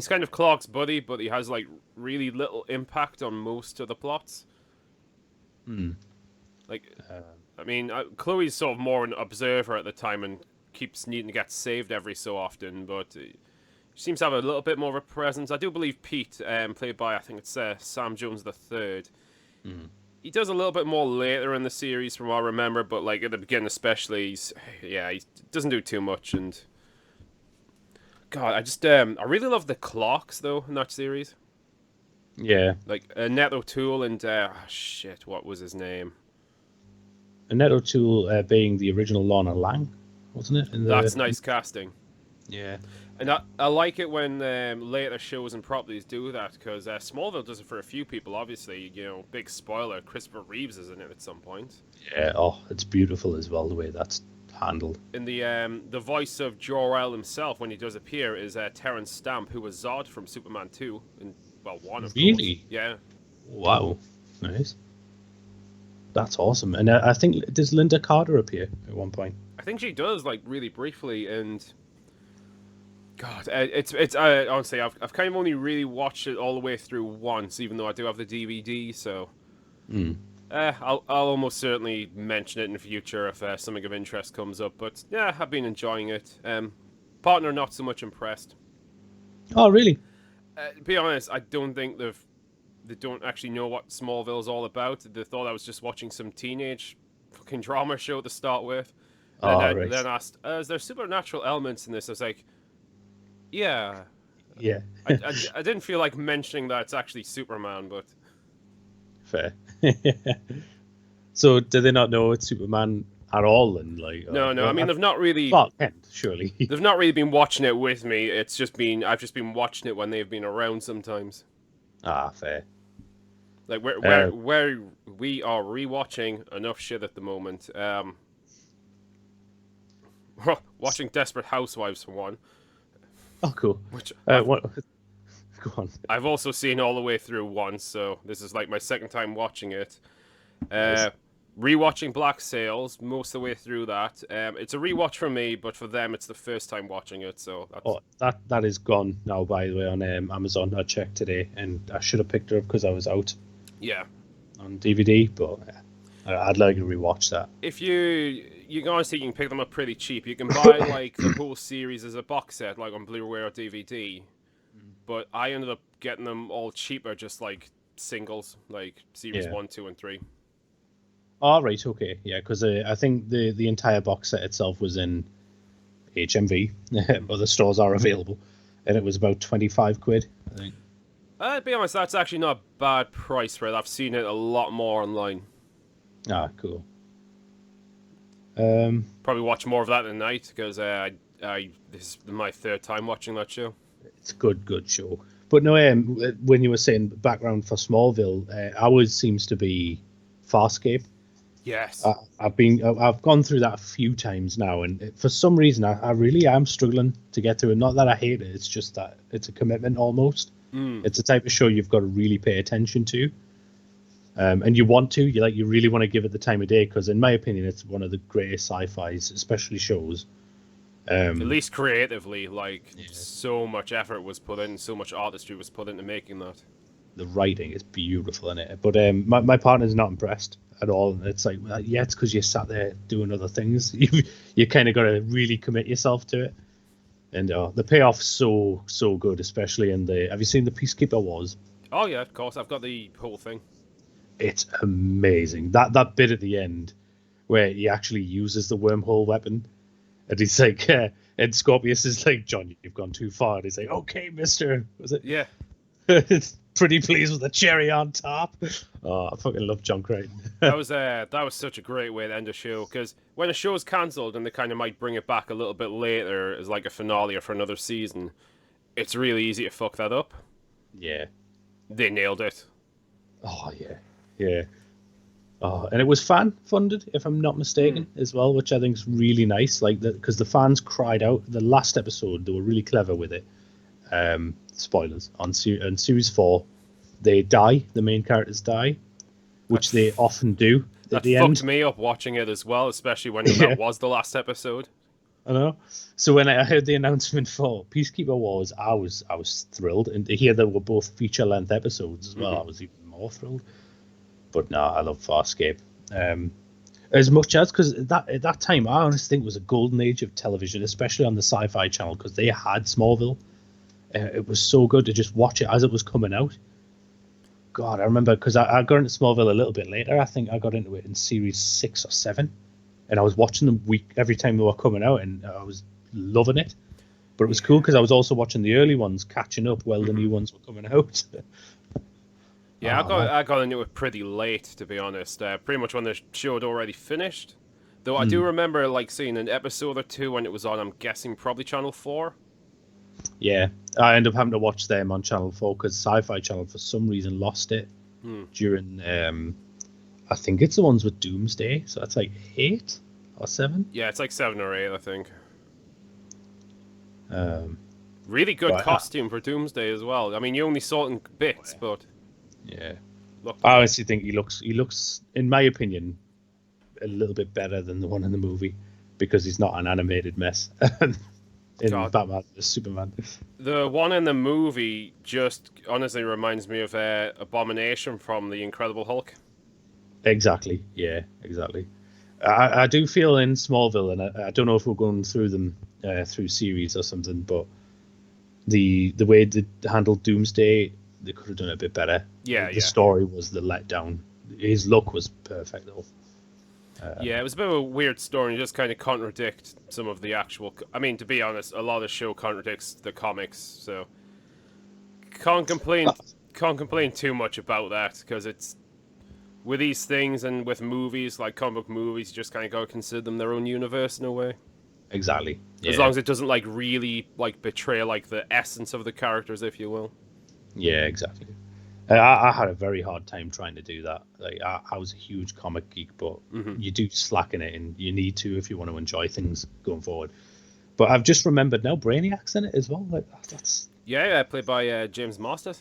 kind of Clark's buddy, but he has really little impact on most of the plots. I mean, Chloe's sort of more an observer at the time and keeps needing to get saved every so often, but she seems to have a little bit more of a presence. I do believe Pete, played by I think it's Sam Jones III. He does a little bit more later in the series, from what I remember, but at the beginning especially, he doesn't do too much. And God, I really love the Clarks though in that series. Yeah, Annette O'Toole and what was his name? Annette O'Toole being the original Lorna Lang, wasn't it? That's nice casting. Yeah. And I like it when later shows and properties do that, because Smallville does it for a few people, obviously. Big spoiler, Christopher Reeves is in it at some point. Yeah. Oh, it's beautiful as well the way that's handled. In the voice of Jor-El himself, when he does appear, is Terrence Stamp, who was Zod from Superman 2. And, well, 1, of course. Really? Yeah. Wow. Nice. That's awesome. And I think, does Linda Carter appear at one point? I think she does, like, really briefly, and... God, it's honestly, I've kind of only really watched it all the way through once, even though I do have the DVD, so... I'll almost certainly mention it in the future if something of interest comes up, but yeah, I've been enjoying it. Partner not so much impressed. Oh, really? To be honest, I don't think they don't actually know what Smallville's all about. They thought I was just watching some teenage fucking drama show to start with. And then asked, is there supernatural elements in this? I was like, yeah. Yeah. I didn't feel like mentioning that it's actually Superman, but... Fair. So, do they not know it's Superman at all? And no. I mean, they've not really. Clark Kent, surely. They've not really been watching it with me. I've just been watching it when they've been around sometimes. Ah, fair. Like where we are rewatching enough shit at the moment. Watching Desperate Housewives for one. Oh, cool. Which what? Go on. I've also seen all the way through once, so this is like my second time watching it. Rewatching Black Sails most of the way through that. It's a rewatch for me, but for them it's the first time watching it. So that is gone now, by the way, on Amazon. I checked today, and I should have picked it up because I was out. Yeah. On DVD, but I'd like to rewatch that. If you honestly, you can pick them up pretty cheap. You can buy like the whole series as a box set, like on Blu-ray or DVD. But I ended up getting them all cheaper, just like singles, like series 1, 2, and 3. Oh, right, okay, yeah, because I think the entire box set itself was in HMV. Other stores are available, and it was about 25 quid, I think. To be honest, that's actually not a bad price for it. I've seen it a lot more online. Ah, cool. Probably watch more of that tonight, because this is my third time watching that show. It's a good show. But no, when you were saying background for Smallville, ours seems to be Farscape. Yes. I've gone through that a few times now, and for some reason I really am struggling to get through it. Not that I hate it, it's just that it's a commitment almost. It's a type of show you've got to really pay attention to. And you want to, you really want to give it the time of day, because in my opinion it's one of the greatest sci-fis, especially shows. At least creatively, so much effort was put in, so much artistry was put into making that. The writing is beautiful in it, but my partner's not impressed at all. It's like, yeah, it's because you sat there doing other things. You kind of got to really commit yourself to it, and the payoff's so good, especially in the. Have you seen the Peacekeeper Wars? Oh yeah, of course. I've got the whole thing. It's amazing. That bit at the end where he actually uses the wormhole weapon, and he's like, and Scorpius is like, John, you've gone too far. And he's like, okay, mister. Was it? Yeah. Pretty pleased with the cherry on top. Oh, I fucking love John Crichton. that was such a great way to end a show, because when a show's cancelled and they kind of might bring it back a little bit later as like a finale or for another season, it's really easy to fuck that up. Yeah. They nailed it. Oh, yeah. Oh, and it was fan-funded, if I'm not mistaken, as well, which I think is really nice. Because the fans cried out. The last episode, they were really clever with it. Spoilers on series 4, they die. The main characters die, which they often do at the end. That fucked me up watching it as well, especially when that was the last episode. I know. So when I heard the announcement for Peacekeeper Wars, I was thrilled, and to hear they were both feature-length episodes as well, I was even more thrilled. But no, I love Farscape. As much as, because at that time, I honestly think it was a golden age of television, especially on the Sci-Fi Channel, because they had Smallville. It was so good to just watch it as it was coming out. God, I remember, because I got into Smallville a little bit later. I think I got into it in series 6 or 7. And I was watching them every time they were coming out, and I was loving it. But it was cool because I was also watching the early ones, catching up while the new ones were coming out. Yeah, I got into it pretty late, to be honest. Pretty much when the show had already finished. Though I do remember like seeing an episode or two when it was on. I'm guessing probably Channel 4. Yeah, I end up having to watch them on Channel 4 because Sci-Fi Channel for some reason lost it during. I think it's the ones with Doomsday, so that's like 8 or 7. Yeah, it's like 7 or 8, I think. Um, Really good but, costume for Doomsday as well. I mean, you only saw it in bits, but yeah, look. I honestly think he looks, in my opinion, a little bit better than the one in the movie because he's not an animated mess in Batman vs Superman. The one in the movie just honestly reminds me of Abomination from The Incredible Hulk. Exactly. Yeah, exactly. I do feel in Smallville, and I don't know if we're going through them through series or something, but the way they handled Doomsday, they could have done it a bit better. The story was the letdown. His look was perfect, though. Yeah, it was a bit of a weird story. It just kind of contradict some of the actual. I mean, to be honest, a lot of the show contradicts the comics, so can't complain too much about that because it's with these things and with movies like comic book movies, you just kind of gotta consider them their own universe in a way. Exactly. Yeah. As long as it doesn't like really like betray like the essence of the characters, if you will. Yeah, exactly. I had a very hard time trying to do that. Like I was a huge comic geek, but you do slack in it, and you need to if you want to enjoy things going forward. But I've just remembered now Brainiac's in it as well. Like that's played by James Mostert.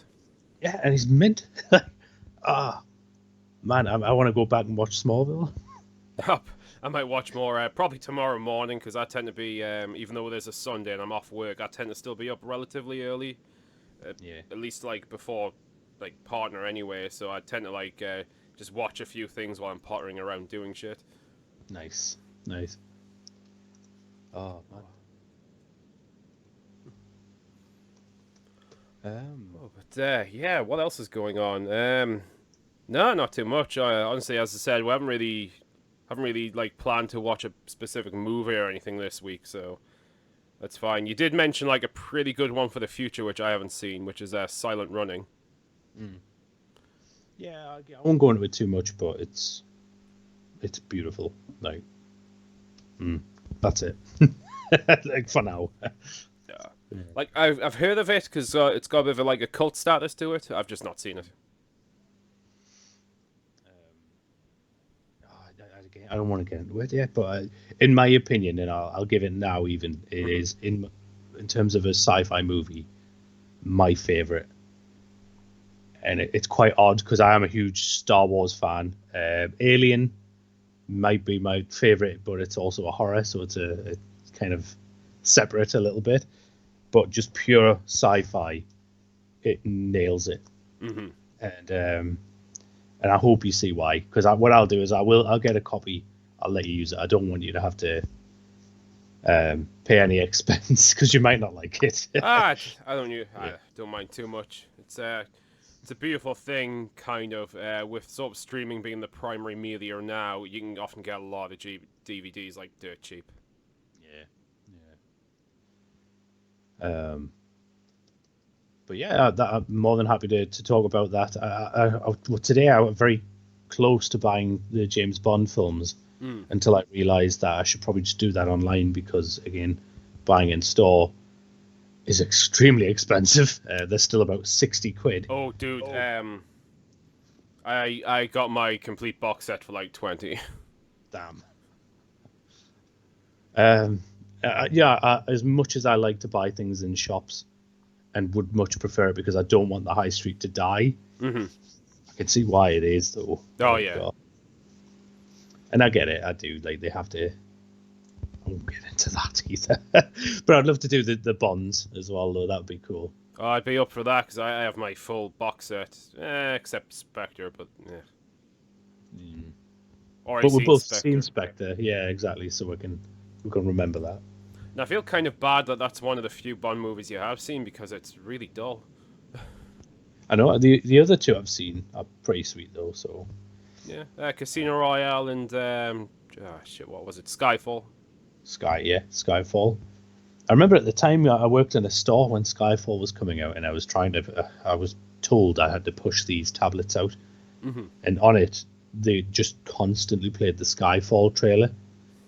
Yeah, and he's mint. Man, I want to go back and watch Smallville. I might watch more probably tomorrow morning because I tend to be even though there's a Sunday and I'm off work, I tend to still be up relatively early. At least like before like partner anyway, so I tend to like just watch a few things while I'm pottering around doing shit. Nice. Oh man. But what else is going on? No, not too much. Honestly, as I said, we haven't really like planned to watch a specific movie or anything this week, so that's fine. You did mention like a pretty good one for the future, which I haven't seen, which is Silent Running. Yeah, I won't go into it too much, but it's beautiful. Like, that's it. Like for now. Yeah. Like I've heard of it because it's got a bit of like a cult status to it. I've just not seen it. I don't want to get into it yet, but in my opinion, and I'll give it now. Even it is in terms of a sci-fi movie, my favorite. And it's quite odd because I am a huge Star Wars fan. Alien might be my favorite, but it's also a horror, so it's a kind of separate a little bit. But just pure sci-fi, it nails it. And I hope you see why. Because what I'll do is I'll get a copy. I'll let you use it. I don't want you to have to pay any expense because you might not like it. I don't mind too much. It's a beautiful thing, kind of. With sort of streaming being the primary media now, you can often get a lot of DVDs like dirt cheap. Yeah. But yeah, I'm more than happy to talk about that. Today I was very close to buying the James Bond films until I realised that I should probably just do that online because, again, buying in store is extremely expensive. They're still about 60 quid. Oh, dude. I got my complete box set for like 20. Damn. As much as I like to buy things in shops, and would much prefer it because I don't want the high street to die. I can see why it is, though. Oh, yeah. God. And I get it. I do. Like, they have to... I won't get into that either. But I'd love to do the Bonds as well, though. That would be cool. Oh, I'd be up for that because I have my full box set. Except Spectre, but yeah. But we've both seen Spectre. Yeah, exactly. So we can remember that. Now, I feel kind of bad that that's one of the few Bond movies you have seen because it's really dull. I know. The other two I've seen are pretty sweet, though, so... Yeah, Casino Royale and... what was it? Skyfall. Skyfall. I remember at the time I worked in a store when Skyfall was coming out, and I was I was told I had to push these tablets out. And on it, they just constantly played the Skyfall trailer.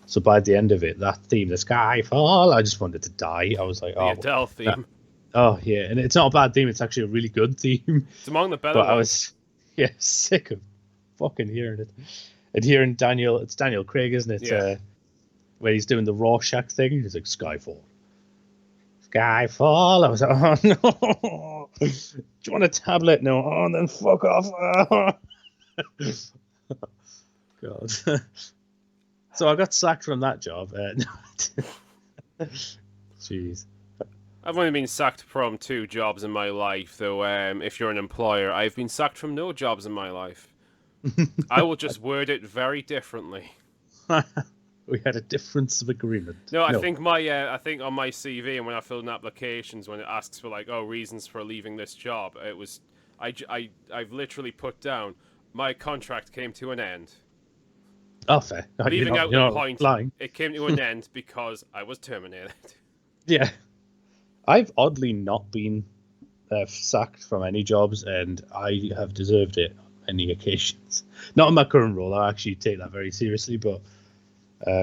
So by the end of it, that theme, the Skyfall, I just wanted to die. I was like, The oh, Adele theme. oh yeah, and it's not a bad theme. It's actually a really good theme. It's among the better But I ones. was, sick of fucking hearing it. And hearing Daniel, it's Daniel Craig, isn't it? Yeah. Where he's doing the Rorschach thing. He's like, Skyfall. Skyfall. I was like, oh no. Do you want a tablet? No. Oh, then fuck off. God. So I got sacked from that job. Jeez. I've only been sacked from 2 jobs in my life, though. If you're an employer, I've been sacked from no jobs in my life. I will just word it very differently. We had a difference of agreement. No, I think I think on my CV and when I filled in applications, when it asks for like, reasons for leaving this job, it was I've literally put down my contract came to an end. Oh, fair. Leaving out you're the point, lying. it came to an end because I was terminated. Yeah. I've oddly not been sacked from any jobs, and I have deserved it on many occasions. Not in my current role. I actually take that very seriously, but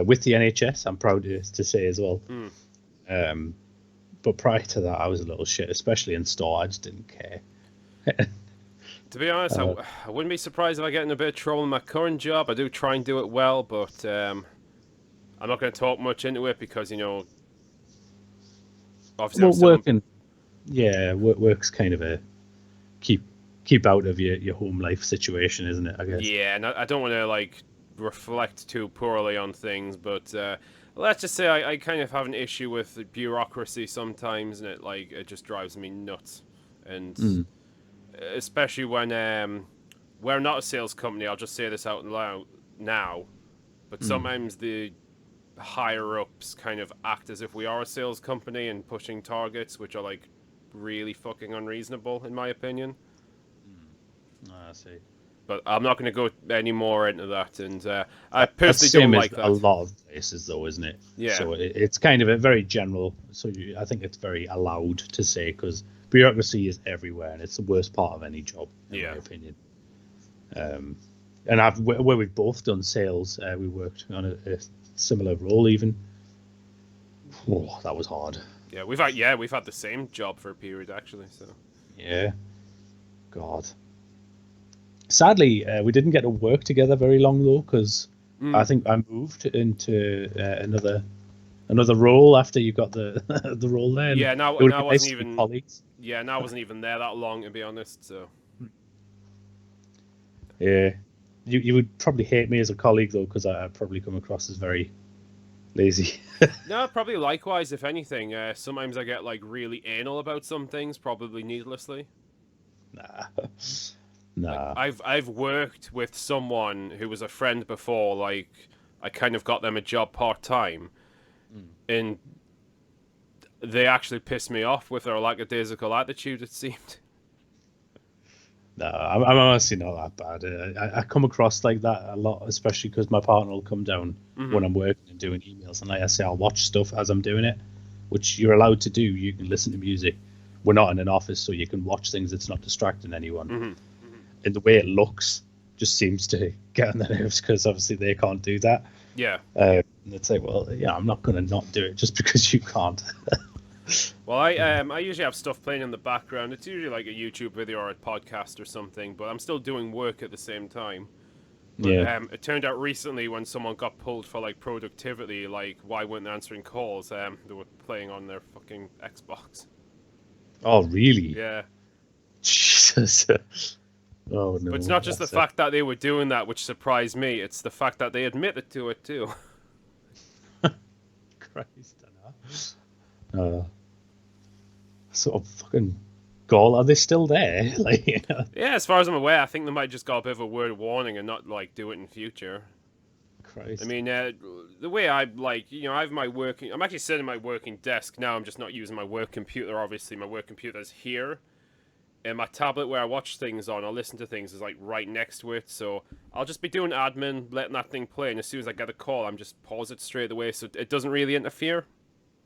with the NHS, I'm proud to say as well. But prior to that, I was a little shit, especially in store. I just didn't care. To be honest, I wouldn't be surprised if I get in a bit of trouble in my current job. I do try and do it well, but I'm not going to talk much into it because, obviously work's kind of a keep out of your home life situation, isn't it? I guess. Yeah, and I don't want to reflect too poorly on things, but let's just say I kind of have an issue with the bureaucracy sometimes, and it just drives me nuts. And especially when we're not a sales company, I'll just say this out loud now, but sometimes the higher ups kind of act as if we are a sales company and pushing targets which are really fucking unreasonable in my opinion. I see. But I'm not going to go any more into that, and I personally don't like that. A lot of places, though, isn't it? Yeah. So it's kind of a very general. So I think it's very allowed to say, because bureaucracy is everywhere, and it's the worst part of any job, in my opinion. And where we've both done sales, we worked on a similar role even. Oh, that was hard. Yeah, we've had the same job for a period actually. So. Yeah. God. Sadly, we didn't get to work together very long though, because I think I moved into another role after you got the the role there. Yeah, now I wasn't even colleagues. Yeah, now I wasn't even there that long, to be honest. So. Yeah, you would probably hate me as a colleague though, because I probably come across as very lazy. No, probably likewise. If anything, sometimes I get really anal about some things, probably needlessly. Nah. I've worked with someone who was a friend before. I kind of got them a job part-time, and they actually pissed me off with their lackadaisical attitude, it seemed. No, I'm honestly not that bad. I come across like that a lot, especially because my partner will come down when I'm working and doing emails, and like I say, I'll watch stuff as I'm doing it, which you're allowed to do. You can listen to music. We're not in an office, so you can watch things. It's not distracting anyone. And the way it looks just seems to get on their nerves, because obviously they can't do that. Yeah. And it's like, well, yeah, I'm not going to not do it just because you can't. Well, I usually have stuff playing in the background. It's usually like a YouTube video or a podcast or something, but I'm still doing work at the same time. But, it turned out recently when someone got pulled for productivity, why weren't they answering calls? They were playing on their fucking Xbox. Oh, really? Yeah. Jesus. Oh no. But it's not just the fact that they were doing that which surprised me. It's the fact that they admitted to it too. Christ, I know. Sort of fucking goal. Are they still there? Yeah, as far as I'm aware, I think they might just got a bit of a word of warning and not do it in future. Christ. I mean, the way I I have my working. I'm actually sitting at my working desk now. I'm just not using my work computer. Obviously, my work computer's here. And my tablet where I watch things on, or listen to things, is right next to it. So I'll just be doing admin, letting that thing play, and as soon as I get a call, I'm just pause it straight away, so it doesn't really interfere.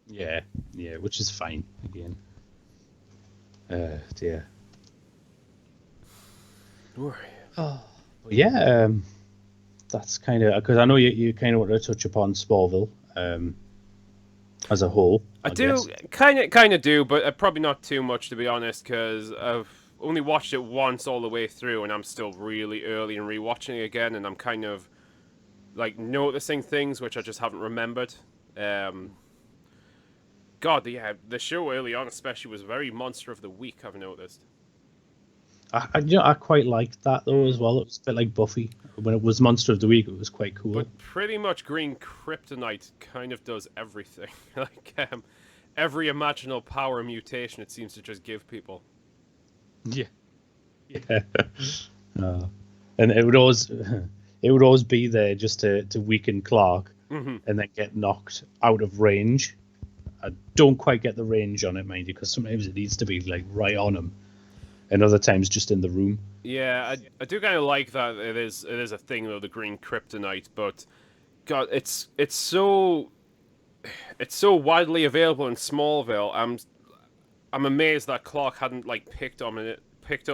Yeah, which is fine again. Dear. Oh, yeah. that's kind of because I know you kind of want to touch upon Smallville as a whole. I do kind of do, but probably not too much to be honest, because I've only watched it once all the way through, and I'm still really early in rewatching it again, and I'm kind of like noticing things which I just haven't remembered. God, the show early on especially was very Monster of the Week, I've noticed. I quite liked that though as well. It was a bit like Buffy. When it was Monster of the Week, it was quite cool. But pretty much Green Kryptonite kind of does everything. Like every imaginable power mutation it seems to just give people. Yeah. And it would always be there just to weaken Clark, and then get knocked out of range. I don't quite get the range on it, mind you, because sometimes it needs to be like right on him, and other times just in the room. Yeah, I do kind of like that. It is a thing though, the Green Kryptonite. But God, it's so widely available in Smallville. I'm amazed that Clark hadn't like picked up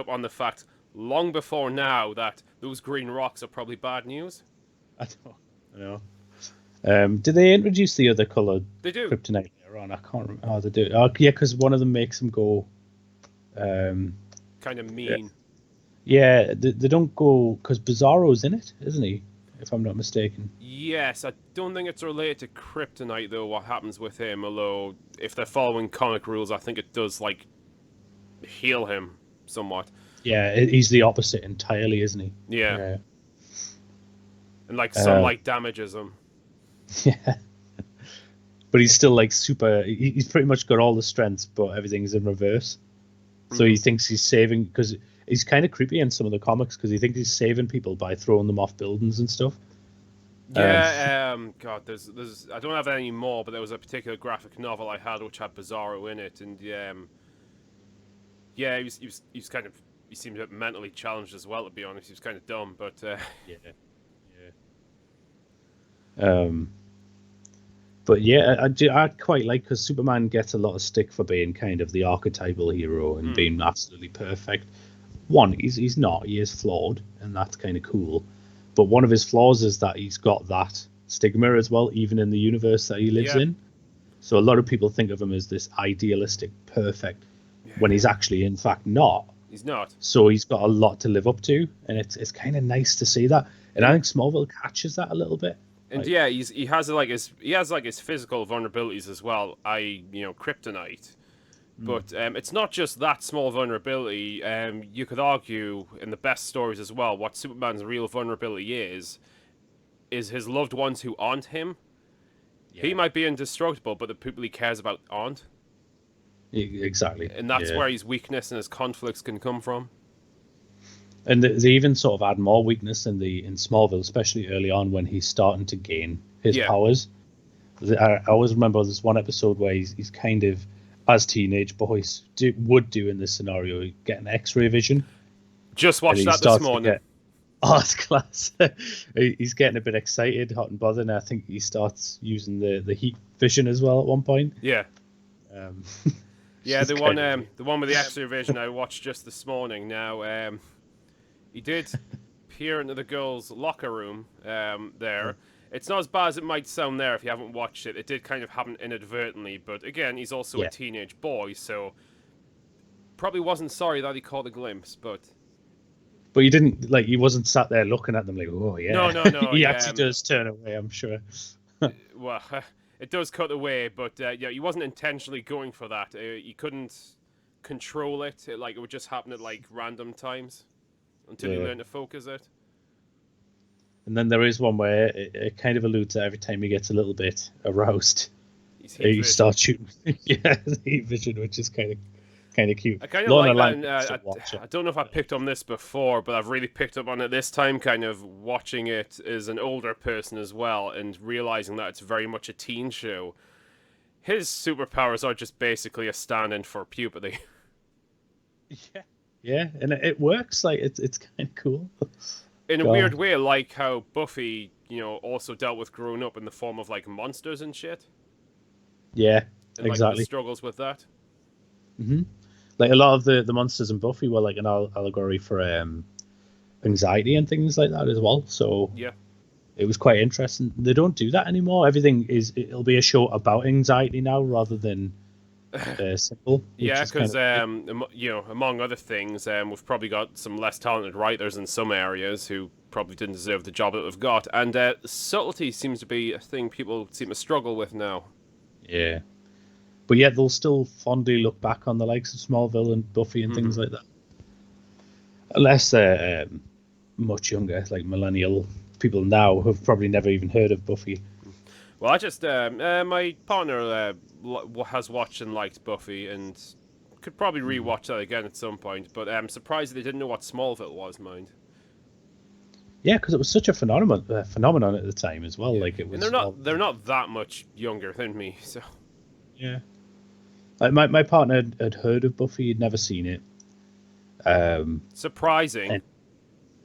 on the fact long before now that those green rocks are probably bad news. I know. Did they introduce the other colored kryptonite later on? I can't remember. Oh, they do. Oh, yeah, because one of them makes them go kind of mean. Yeah, they don't go because Bizarro's in it, isn't he? If I'm not mistaken. Yes, I don't think it's related to kryptonite though. What happens with him? Although if they're following comic rules, I think it does like heal him somewhat. Yeah, he's the opposite entirely, isn't he? Yeah. And like sunlight damages him. Yeah. But he's still like super. He's pretty much got all the strengths, but everything's in reverse. So he thinks he's saving, because he's kind of creepy in some of the comics because he thinks he's saving people by throwing them off buildings and stuff. Yeah, God, there's I don't have any more, but there was a particular graphic novel I had which had Bizarro in it, and he was kind of, he seemed a bit mentally challenged as well. To be honest, he was kind of dumb, but But yeah, I quite like, because Superman gets a lot of stick for being kind of the archetypal hero and being absolutely perfect. One, he's not. He is flawed, and that's kind of cool. But one of his flaws is that he's got that stigma as well, even in the universe that he lives in. So a lot of people think of him as this idealistic, perfect, when he's actually, in fact, not. He's not. So he's got a lot to live up to, and it's kind of nice to see that. And I think Smallville catches that a little bit. And he has his physical vulnerabilities as well. Kryptonite. But it's not just that small vulnerability. You could argue in the best stories as well, what Superman's real vulnerability is his loved ones who aren't him. Yeah. He might be indestructible, but the people he cares about aren't. Exactly. And that's where his weakness and his conflicts can come from. And they even sort of add more weakness in Smallville, especially early on when he's starting to gain his powers. I always remember this one episode where he's kind of, as teenage boys would do in this scenario, get an X-ray vision. Just watched that this morning. It's class. He's getting a bit excited, hot and bothered, and I think he starts using the heat vision as well at one point. Yeah. The one with the X-ray vision I watched just this morning. Now, he did peer into the girls' locker room there. It's not as bad as it might sound there if you haven't watched it. It did kind of happen inadvertently, but again, he's also a teenage boy, so probably wasn't sorry that he caught a glimpse, but he didn't, like, he wasn't sat there looking at them like, oh yeah. No. He actually does turn away, I'm sure. Well, it does cut away, but he wasn't intentionally going for that. He couldn't control it. It would just happen at like random times until he learned to focus it. And then there is one where it kind of alludes that every time he gets a little bit aroused, he starts shooting. Heat vision, which is kind of cute. I kind of like that. I don't know if I picked on this before, but I've really picked up on it this time, kind of watching it as an older person as well, and realizing that it's very much a teen show. His superpowers are just basically a stand-in for puberty. Yeah, and it works. Like it's kind of cool. In a weird way, like how Buffy, also dealt with growing up in the form of like monsters and shit. Yeah, and, exactly. Like, the struggles with that. Mm-hmm. Like a lot of the monsters in Buffy were like an allegory for anxiety and things like that as well. So it was quite interesting. They don't do that anymore. It'll be a show about anxiety now rather than simple. Yeah, because Of, among other things, we've probably got some less talented writers in some areas who probably didn't deserve the job that they've got, and subtlety seems to be a thing people seem to struggle with now. yeah, but yet they'll still fondly look back on the likes of Smallville and Buffy and things like that, unless they're much younger, like millennial people now who've probably never even heard of Buffy. Well, I just my partner has watched and liked Buffy, and could probably rewatch that again at some point. But I'm surprised they didn't know what Smallville was, mind. Yeah, because it was such a phenomenon at the time as well. Yeah. Like it was. And they're not that much younger than me, so. Yeah. Like my partner had heard of Buffy, he'd never seen it. Surprising.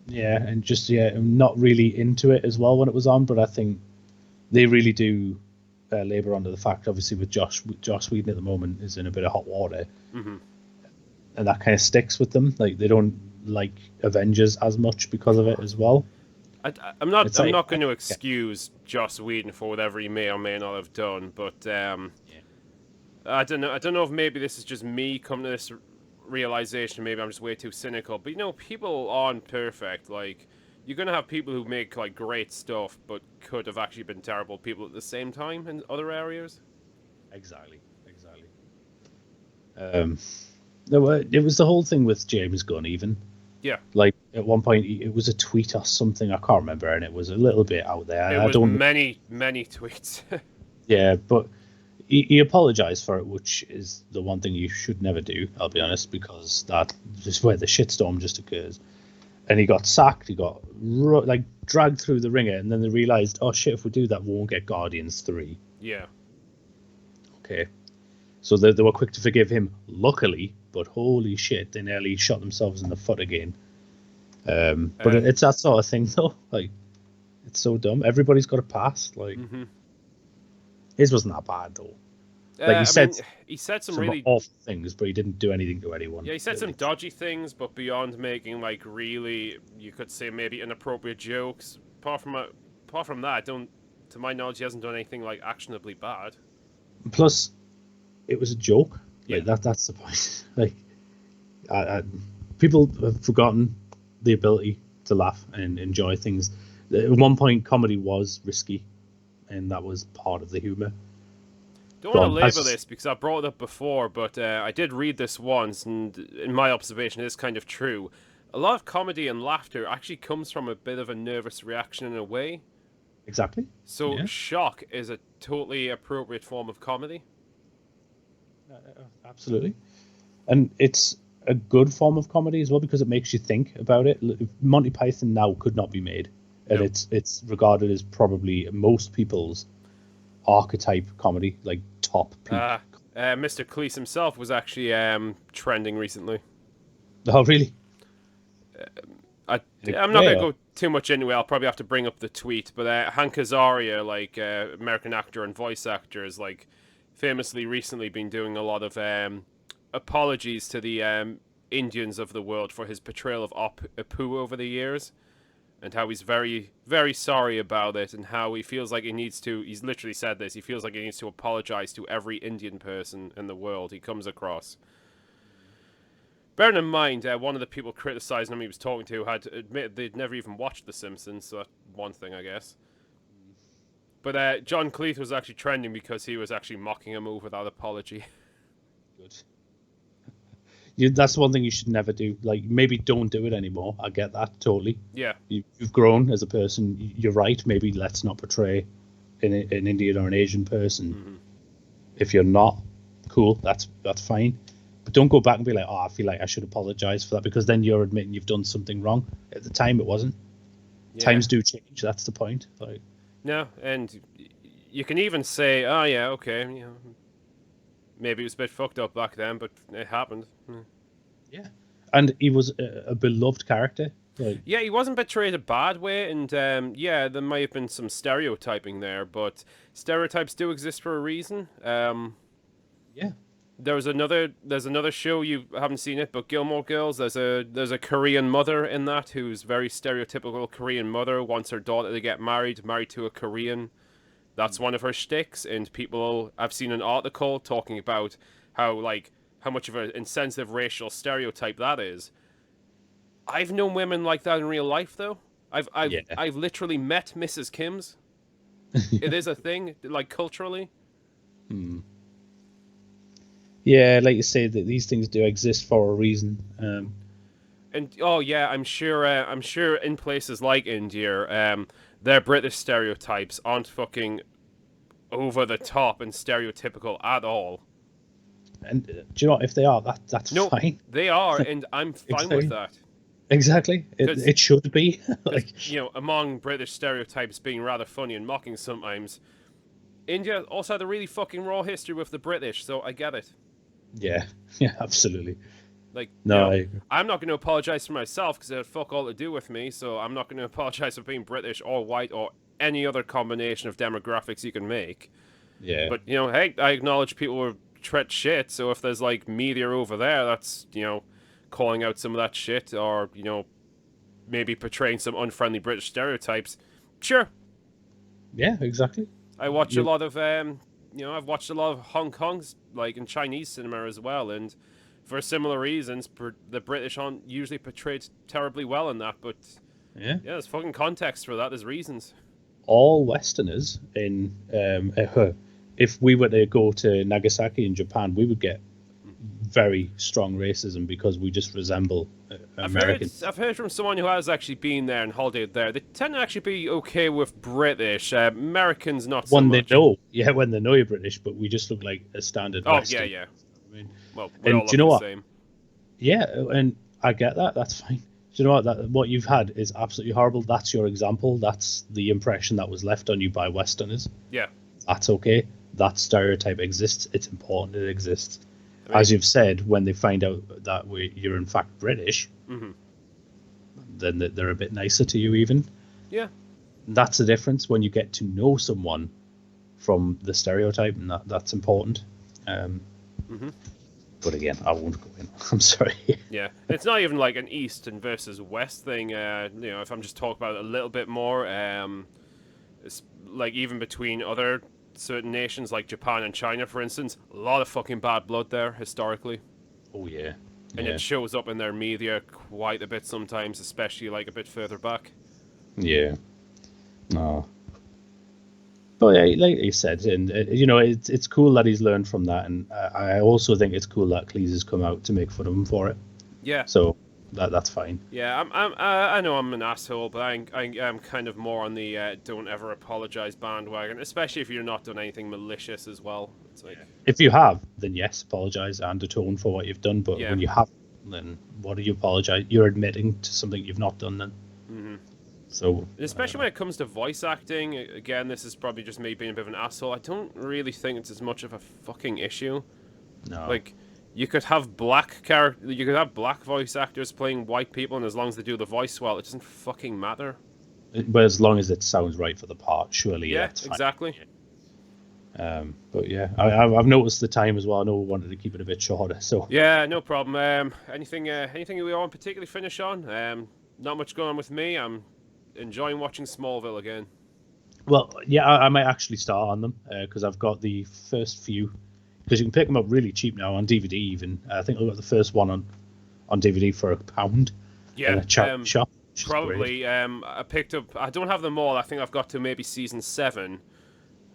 And just not really into it as well when it was on. But I think they really do labour onto the fact, obviously, with Josh Whedon at the moment is in a bit of hot water, and that kind of sticks with them. Like they don't like Avengers as much because of it as well. I'm not going to excuse Joss Whedon for whatever he may or may not have done, but I don't know. I don't know if maybe this is just me coming to this realization. Maybe I'm just way too cynical. But people aren't perfect. Like you're gonna have people who make like great stuff, but could have actually been terrible people at the same time in other areas. Exactly. It was the whole thing with James Gunn, even. Yeah. Like at one point, it was a tweet or something I can't remember, and it was a little bit out there. It was many tweets. Yeah, but he apologized for it, which is the one thing you should never do. I'll be honest, because that is where the shitstorm just occurs. And he got sacked. He got dragged through the ringer, and then they realized, oh shit, if we do that, we won't get Guardians 3. Yeah. Okay. So they were quick to forgive him, luckily, but holy shit, they nearly shot themselves in the foot again. But it's that sort of thing, though. Like, it's so dumb. Everybody's got a pass. Like, his wasn't that bad, though. Like he said some really awful things, but he didn't do anything to anyone. Yeah, he said some dodgy things, but beyond making like really, you could say maybe inappropriate jokes. Apart from that, to my knowledge, he hasn't done anything like actionably bad. Plus, it was a joke. Yeah. Like that's the point. Like, people have forgotten the ability to laugh and enjoy things. At one point, comedy was risky, and that was part of the humor. Don't want to label this because I brought it up before, but I did read this once, and in my observation, it is kind of true. A lot of comedy and laughter actually comes from a bit of a nervous reaction in a way. Exactly. So shock is a totally appropriate form of comedy. Absolutely. And it's a good form of comedy as well because it makes you think about it. Monty Python now could not be made, and it's regarded as probably most people's archetype comedy, like top peak. Mr. Cleese himself was actually trending recently. Oh, really? I'm not going to go too much into it. I'll probably have to bring up the tweet, but Hank Azaria, like American actor and voice actor, has like famously recently been doing a lot of apologies to the Indians of the world for his portrayal of Apu over the years, and how he's very, very sorry about it, and how he feels like he's literally said this, he feels like he needs to apologize to every Indian person in the world he comes across. Bearing in mind, one of the people criticizing him he was talking to had admitted they'd never even watched The Simpsons, so that's one thing, I guess. But John Cleese was actually trending because he was actually mocking a move without apology. Good. That's one thing you should never do. Like, maybe don't do it anymore. I get that, totally. Yeah. You've grown as a person. You're right. Maybe let's not portray an Indian or an Asian person. If you're not, cool, that's fine. But don't go back and be like, oh, I feel like I should apologize for that, because then you're admitting you've done something wrong. At the time, it wasn't. Yeah. Times do change. That's the point. Like, no, and you can even say, oh, yeah, okay, maybe it was a bit fucked up back then, but it happened. Yeah. And he was a beloved character. Like, yeah, he wasn't portrayed a bad way, and there might have been some stereotyping there, but stereotypes do exist for a reason. Yeah. There's another show, you haven't seen it, but Gilmore Girls. There's a Korean mother in that who's very stereotypical Korean mother, wants her daughter to get married to a Korean. That's one of her shticks, and I've seen an article talking about how much of an insensitive racial stereotype that is. I've known women like that in real life, though. I've literally met Mrs. Kim's. It is a thing, like, culturally. Yeah, like you say, that these things do exist for a reason. And oh yeah, I'm sure in places like India, their British stereotypes aren't fucking over the top and stereotypical at all. And do you know what? If they are, that's No, fine. they are, and I'm fine with that. Exactly. It should be. Like, among British stereotypes being rather funny and mocking sometimes, India also had a really fucking raw history with the British, so I get it. Yeah, absolutely. Like, no, I'm not going to apologize for myself because it had fuck all to do with me, so I'm not going to apologize for being British or white or any other combination of demographics you can make. Yeah. But, hey, I acknowledge people were treat shit, so if there's, like, media over there that's, calling out some of that shit or, maybe portraying some unfriendly British stereotypes, sure. Yeah, exactly. I watch a lot of, I've watched a lot of Hong Kong's, like, in Chinese cinema as well, and for similar reasons, the British aren't usually portrayed terribly well in that, but yeah, there's fucking context for that, there's reasons. All Westerners in, if we were to go to Nagasaki in Japan, we would get very strong racism because we just resemble Americans. I've heard from someone who has actually been there and holidayed there. They tend to actually be okay with British. Americans not so much. When they know you're British, but we just look like a standard Western. Yeah. I mean, well, we all look the same. Yeah, and I get that. That's fine. Do you know what? What you've had is absolutely horrible. That's your example. That's the impression that was left on you by Westerners. Yeah. That's okay. That stereotype exists. It's important it exists. As you've said, when they find out that you're in fact British, then they're a bit nicer to you even. Yeah. That's the difference when you get to know someone from the stereotype, and that's important. But again, I won't go in. I'm sorry. Yeah. It's not even like an East and versus West thing. If I'm just talking about it a little bit more, it's like even between other certain nations like Japan and China, for instance, a lot of fucking bad blood there historically. Oh yeah. And it shows up in their media quite a bit sometimes, especially like a bit further back. Yeah. No. But yeah, like you said, and it's cool that he's learned from that, and I also think it's cool that Cleese has come out to make fun of him for it. Yeah. So that's fine. Yeah, I know I'm an asshole, but I'm kind of more on the don't ever apologize bandwagon, especially if you're not doing anything malicious as well. It's like, if you have, then yes, apologize and atone for what you've done. But when you haven't, then what do you apologize? You're admitting to something you've not done then. So, especially when it comes to voice acting, again, this is probably just me being a bit of an asshole. I don't really think it's as much of a fucking issue. No. Like, you could have black voice actors playing white people, and as long as they do the voice well, it doesn't fucking matter. But as long as it sounds right for the part, surely. Yeah, that's fine. Exactly. But yeah, I've noticed the time as well. I know we wanted to keep it a bit shorter, so. Yeah, no problem. Anything we want to particularly finish on? Not much going on with me. I'm enjoying watching Smallville again. Well, yeah, I might actually start on them because I've got the first few. Because you can pick them up really cheap now on DVD even. I think I got the first one on DVD for £1. Yeah, in a charity shop. Probably. I picked up. I don't have them all. I think I've got to maybe season 7,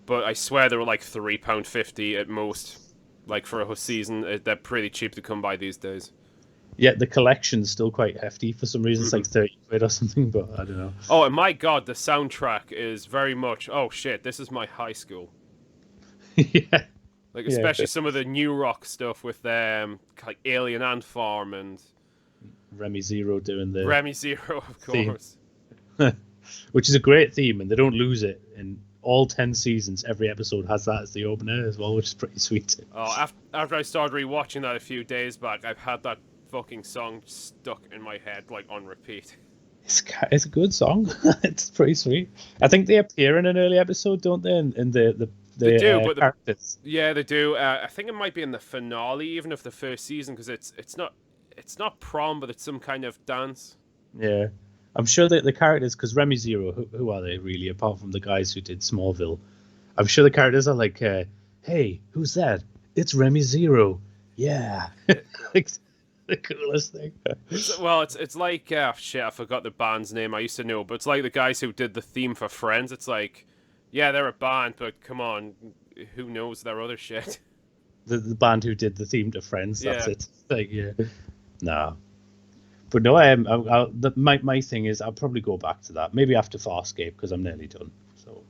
but I swear they were like £3.50 at most. Like for a whole season, they're pretty cheap to come by these days. Yeah, the collection's still quite hefty for some reason. It's like 30 quid or something, but I don't know. Oh, and my god, the soundtrack is very much. Oh shit, this is my high school. Yeah. Like especially some of the new rock stuff with like Alien Ant Farm and Remy Zero doing the Remy Zero, of course. Which is a great theme, and they don't lose it. In all 10 seasons, every episode has that as the opener as well, which is pretty sweet. Oh, after I started rewatching that a few days back, I've had that fucking song stuck in my head like on repeat. It's a good song. It's pretty sweet. I think they appear in an early episode, don't they? In the They do, but characters. yeah, they do. I think it might be in the finale, even of the first season, because it's not prom, but it's some kind of dance. Yeah, I'm sure that the characters, because Remy Zero, who are they really, apart from the guys who did Smallville? I'm sure the characters are like, hey, who's that? It's Remy Zero. Yeah. Like, the coolest thing. It's like shit. I forgot the band's name. I used to know, but it's like the guys who did the theme for Friends. It's like, yeah, they're a band, but come on, who knows their other shit? The band who did the theme to Friends. That's Yeah. it. Like, yeah. Nah. But no, my thing is I'll probably go back to that. Maybe after Farscape, because I'm nearly done. So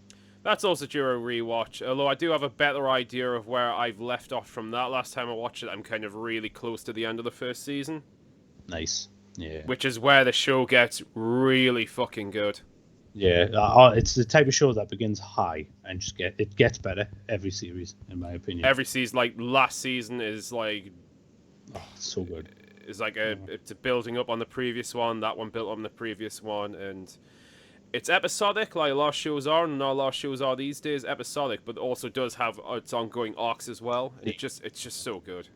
That's also due a rewatch. Although I do have a better idea of where I've left off from that last time I watched it. I'm kind of really close to the end of the first season. nice. Yeah. Which is where the show gets really fucking good. Yeah, it's the type of show that begins high and just gets better every series, in my opinion. Every season, like last season, is like, it's so good. It's like it's building up on the previous one. That one built on the previous one, and it's episodic, like a lot of shows are, and not a lot of shows are these days. Episodic, but also does have its ongoing arcs as well. And it's just so good.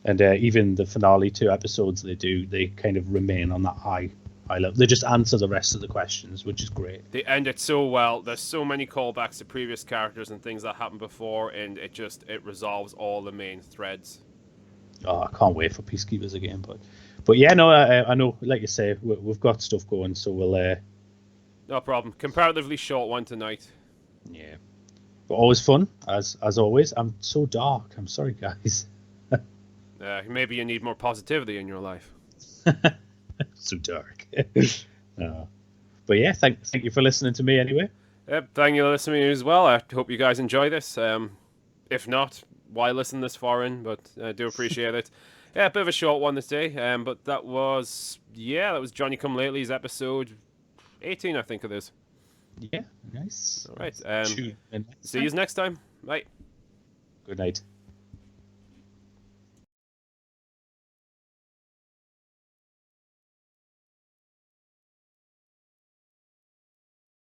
And even the finale 2 episodes they kind of remain on that high level. They just answer the rest of the questions, which is great. They end it so well. There's so many callbacks to previous characters and things that happened before, and it resolves all the main threads. Oh, I can't wait for Peacekeepers again, but yeah, no, I know, like you say, we've got stuff going, so we'll. No problem. Comparatively short one tonight. Yeah, but always fun as always. I'm so dark. I'm sorry, guys. Maybe you need more positivity in your life. So dark. But yeah, thank you for listening to me anyway. Yep, thank you for listening to me as well. I hope you guys enjoy this. If not, why listen this far in? But I do appreciate it. Yeah, a bit of a short one this day. But that was Johnny Come Lately's episode 18, I think it is. Yeah, nice. All right. See See you next time. Bye. Good night.